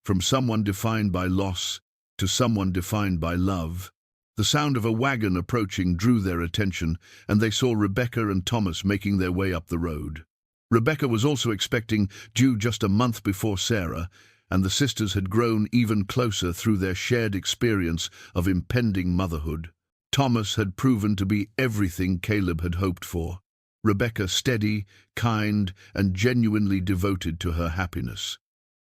from someone defined by loss to someone defined by love. The sound of a wagon approaching drew their attention, and they saw Rebecca and Thomas making their way up the road. Rebecca was also expecting, due just a month before Sarah, and the sisters had grown even closer through their shared experience of impending motherhood. Thomas had proven to be everything Caleb had hoped for. Rebecca steady, kind, and genuinely devoted to her happiness.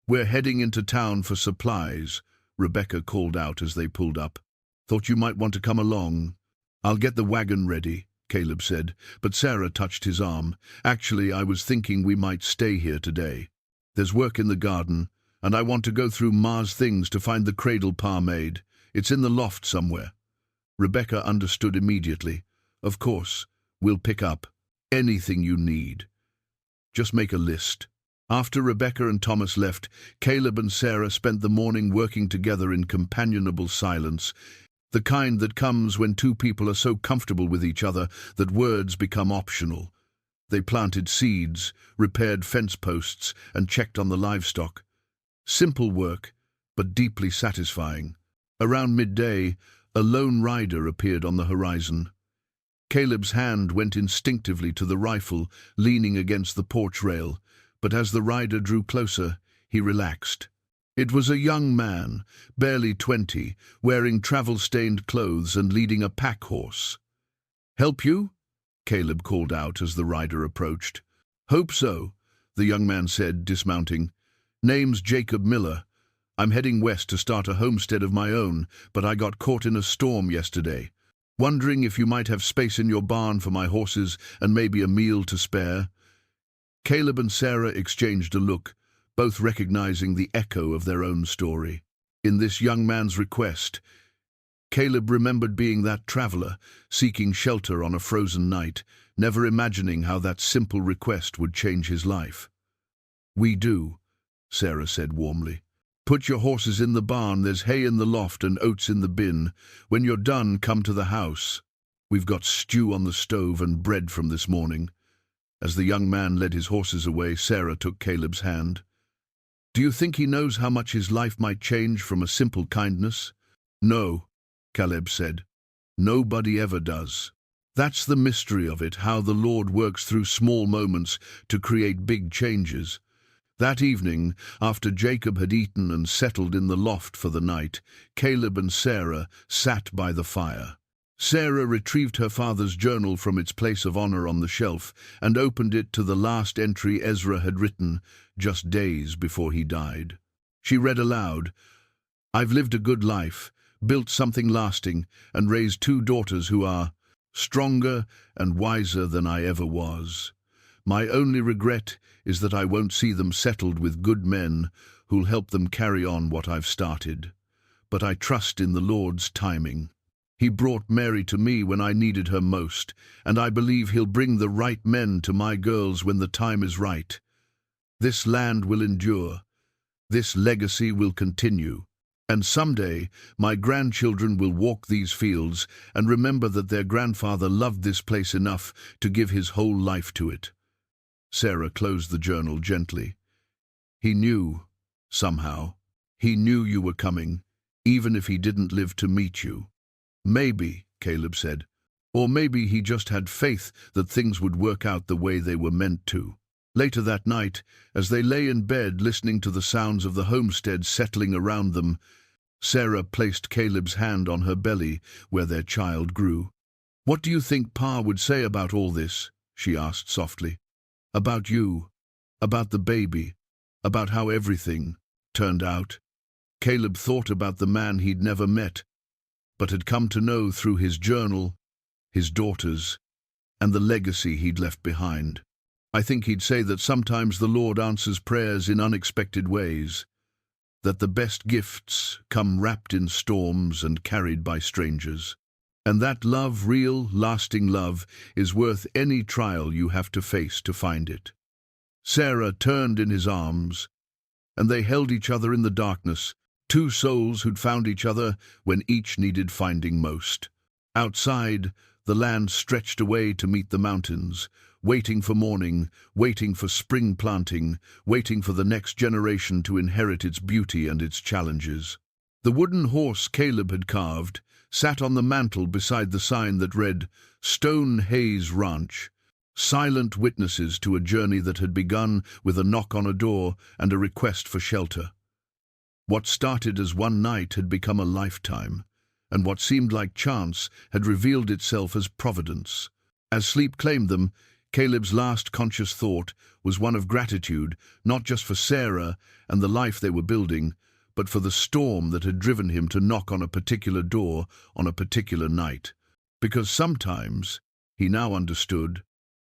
"We're heading into town for supplies," Rebecca called out as they pulled up. "Thought you might want to come along." "I'll get the wagon ready," Caleb said, but Sarah touched his arm. "Actually, I was thinking we might stay here today. There's work in the garden, and I want to go through Ma's things to find the cradle Pa made. It's in the loft somewhere." Rebecca understood immediately. "Of course, we'll pick up anything you need. Just make a list." After Rebecca and Thomas left, Caleb and Sarah spent the morning working together in companionable silence, the kind that comes when 2 people are so comfortable with each other that words become optional. They planted seeds, repaired fence posts, and checked on the livestock. Simple work, but deeply satisfying. Around midday, a lone rider appeared on the horizon. Caleb's hand went instinctively to the rifle, leaning against the porch rail, but as the rider drew closer, he relaxed. It was a young man, barely 20, wearing travel-stained clothes and leading a pack horse. "Help you?" Caleb called out as the rider approached. "Hope so," the young man said, dismounting. "Name's Jacob Miller. I'm heading west to start a homestead of my own, but I got caught in a storm yesterday. Wondering if you might have space in your barn for my horses and maybe a meal to spare." Caleb and Sarah exchanged a look, both recognizing the echo of their own story. In this young man's request, Caleb remembered being that traveler, seeking shelter on a frozen night, never imagining how that simple request would change his life. "We do," Sarah said warmly. "Put your horses in the barn, there's hay in the loft and oats in the bin. When you're done, come to the house. We've got stew on the stove and bread from this morning." As the young man led his horses away, Sarah took Caleb's hand. "Do you think he knows how much his life might change from a simple kindness?" "No," Caleb said. "Nobody ever does. That's the mystery of it, how the Lord works through small moments to create big changes." That evening, after Jacob had eaten and settled in the loft for the night, Caleb and Sarah sat by the fire. Sarah retrieved her father's journal from its place of honor on the shelf and opened it to the last entry Ezra had written just days before he died. She read aloud, "I've lived a good life, built something lasting, and raised 2 daughters who are stronger and wiser than I ever was. My only regret is that I won't see them settled with good men who'll help them carry on what I've started. But I trust in the Lord's timing. He brought Mary to me when I needed her most, and I believe he'll bring the right men to my girls when the time is right. This land will endure. This legacy will continue. And someday, my grandchildren will walk these fields and remember that their grandfather loved this place enough to give his whole life to it. Sarah closed the journal gently. He knew, somehow. He knew you were coming, even if he didn't live to meet you. Maybe, Caleb said. Or maybe he just had faith that things would work out the way they were meant to. Later that night, as they lay in bed listening to the sounds of the homestead settling around them, Sarah placed Caleb's hand on her belly where their child grew. "What do you think Pa would say about all this?" she asked softly. "About you, about the baby, about how everything turned out." Caleb thought about the man he'd never met, but had come to know through his journal, his daughters, and the legacy he'd left behind. "I think he'd say that sometimes the Lord answers prayers in unexpected ways, that the best gifts come wrapped in storms and carried by strangers, and that love, real, lasting love, is worth any trial you have to face to find it." Sarah turned in his arms, and they held each other in the darkness, two souls who'd found each other when each needed finding most. Outside, the land stretched away to meet the mountains, waiting for morning, waiting for spring planting, waiting for the next generation to inherit its beauty and its challenges. The wooden horse Caleb had carved sat on the mantel beside the sign that read, "Stone Hayes Ranch," silent witnesses to a journey that had begun with a knock on a door and a request for shelter. What started as one night had become a lifetime, and what seemed like chance had revealed itself as providence. As sleep claimed them, Caleb's last conscious thought was one of gratitude, not just for Sarah and the life they were building, but for the storm that had driven him to knock on a particular door on a particular night. Because sometimes, he now understood,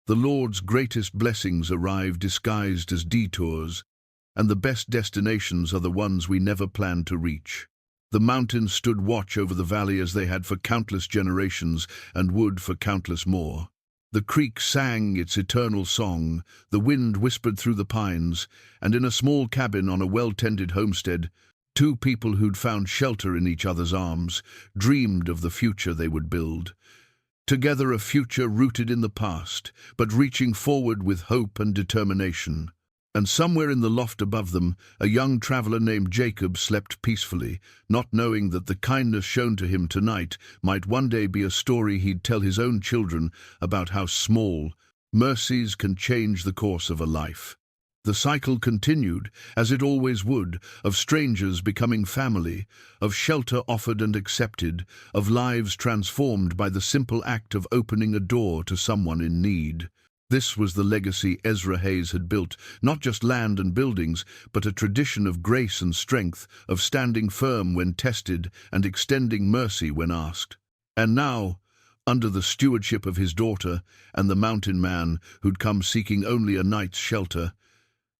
the Lord's greatest blessings arrive disguised as detours, and the best destinations are the ones we never planned to reach. The mountains stood watch over the valley as they had for countless generations and would for countless more. The creek sang its eternal song, the wind whispered through the pines, and in a small cabin on a well-tended homestead, two people who'd found shelter in each other's arms dreamed of the future they would build. Together, a future rooted in the past, but reaching forward with hope and determination. And somewhere in the loft above them, a young traveler named Jacob slept peacefully, not knowing that the kindness shown to him tonight might one day be a story he'd tell his own children about how small mercies can change the course of a life. The cycle continued, as it always would, of strangers becoming family, of shelter offered and accepted, of lives transformed by the simple act of opening a door to someone in need. This was the legacy Ezra Hayes had built, not just land and buildings, but a tradition of grace and strength, of standing firm when tested and extending mercy when asked. And now, under the stewardship of his daughter and the mountain man who'd come seeking only a night's shelter,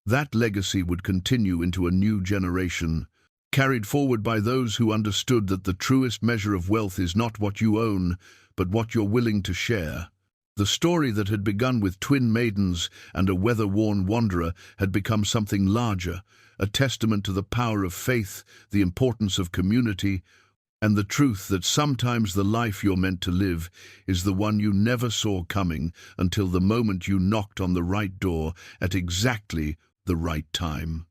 that legacy would continue into a new generation, carried forward by those who understood that the truest measure of wealth is not what you own, but what you're willing to share. The story that had begun with twin maidens and a weather-worn wanderer had become something larger, a testament to the power of faith, the importance of community, and the truth that sometimes the life you're meant to live is the one you never saw coming until the moment you knocked on the right door at exactly the right time.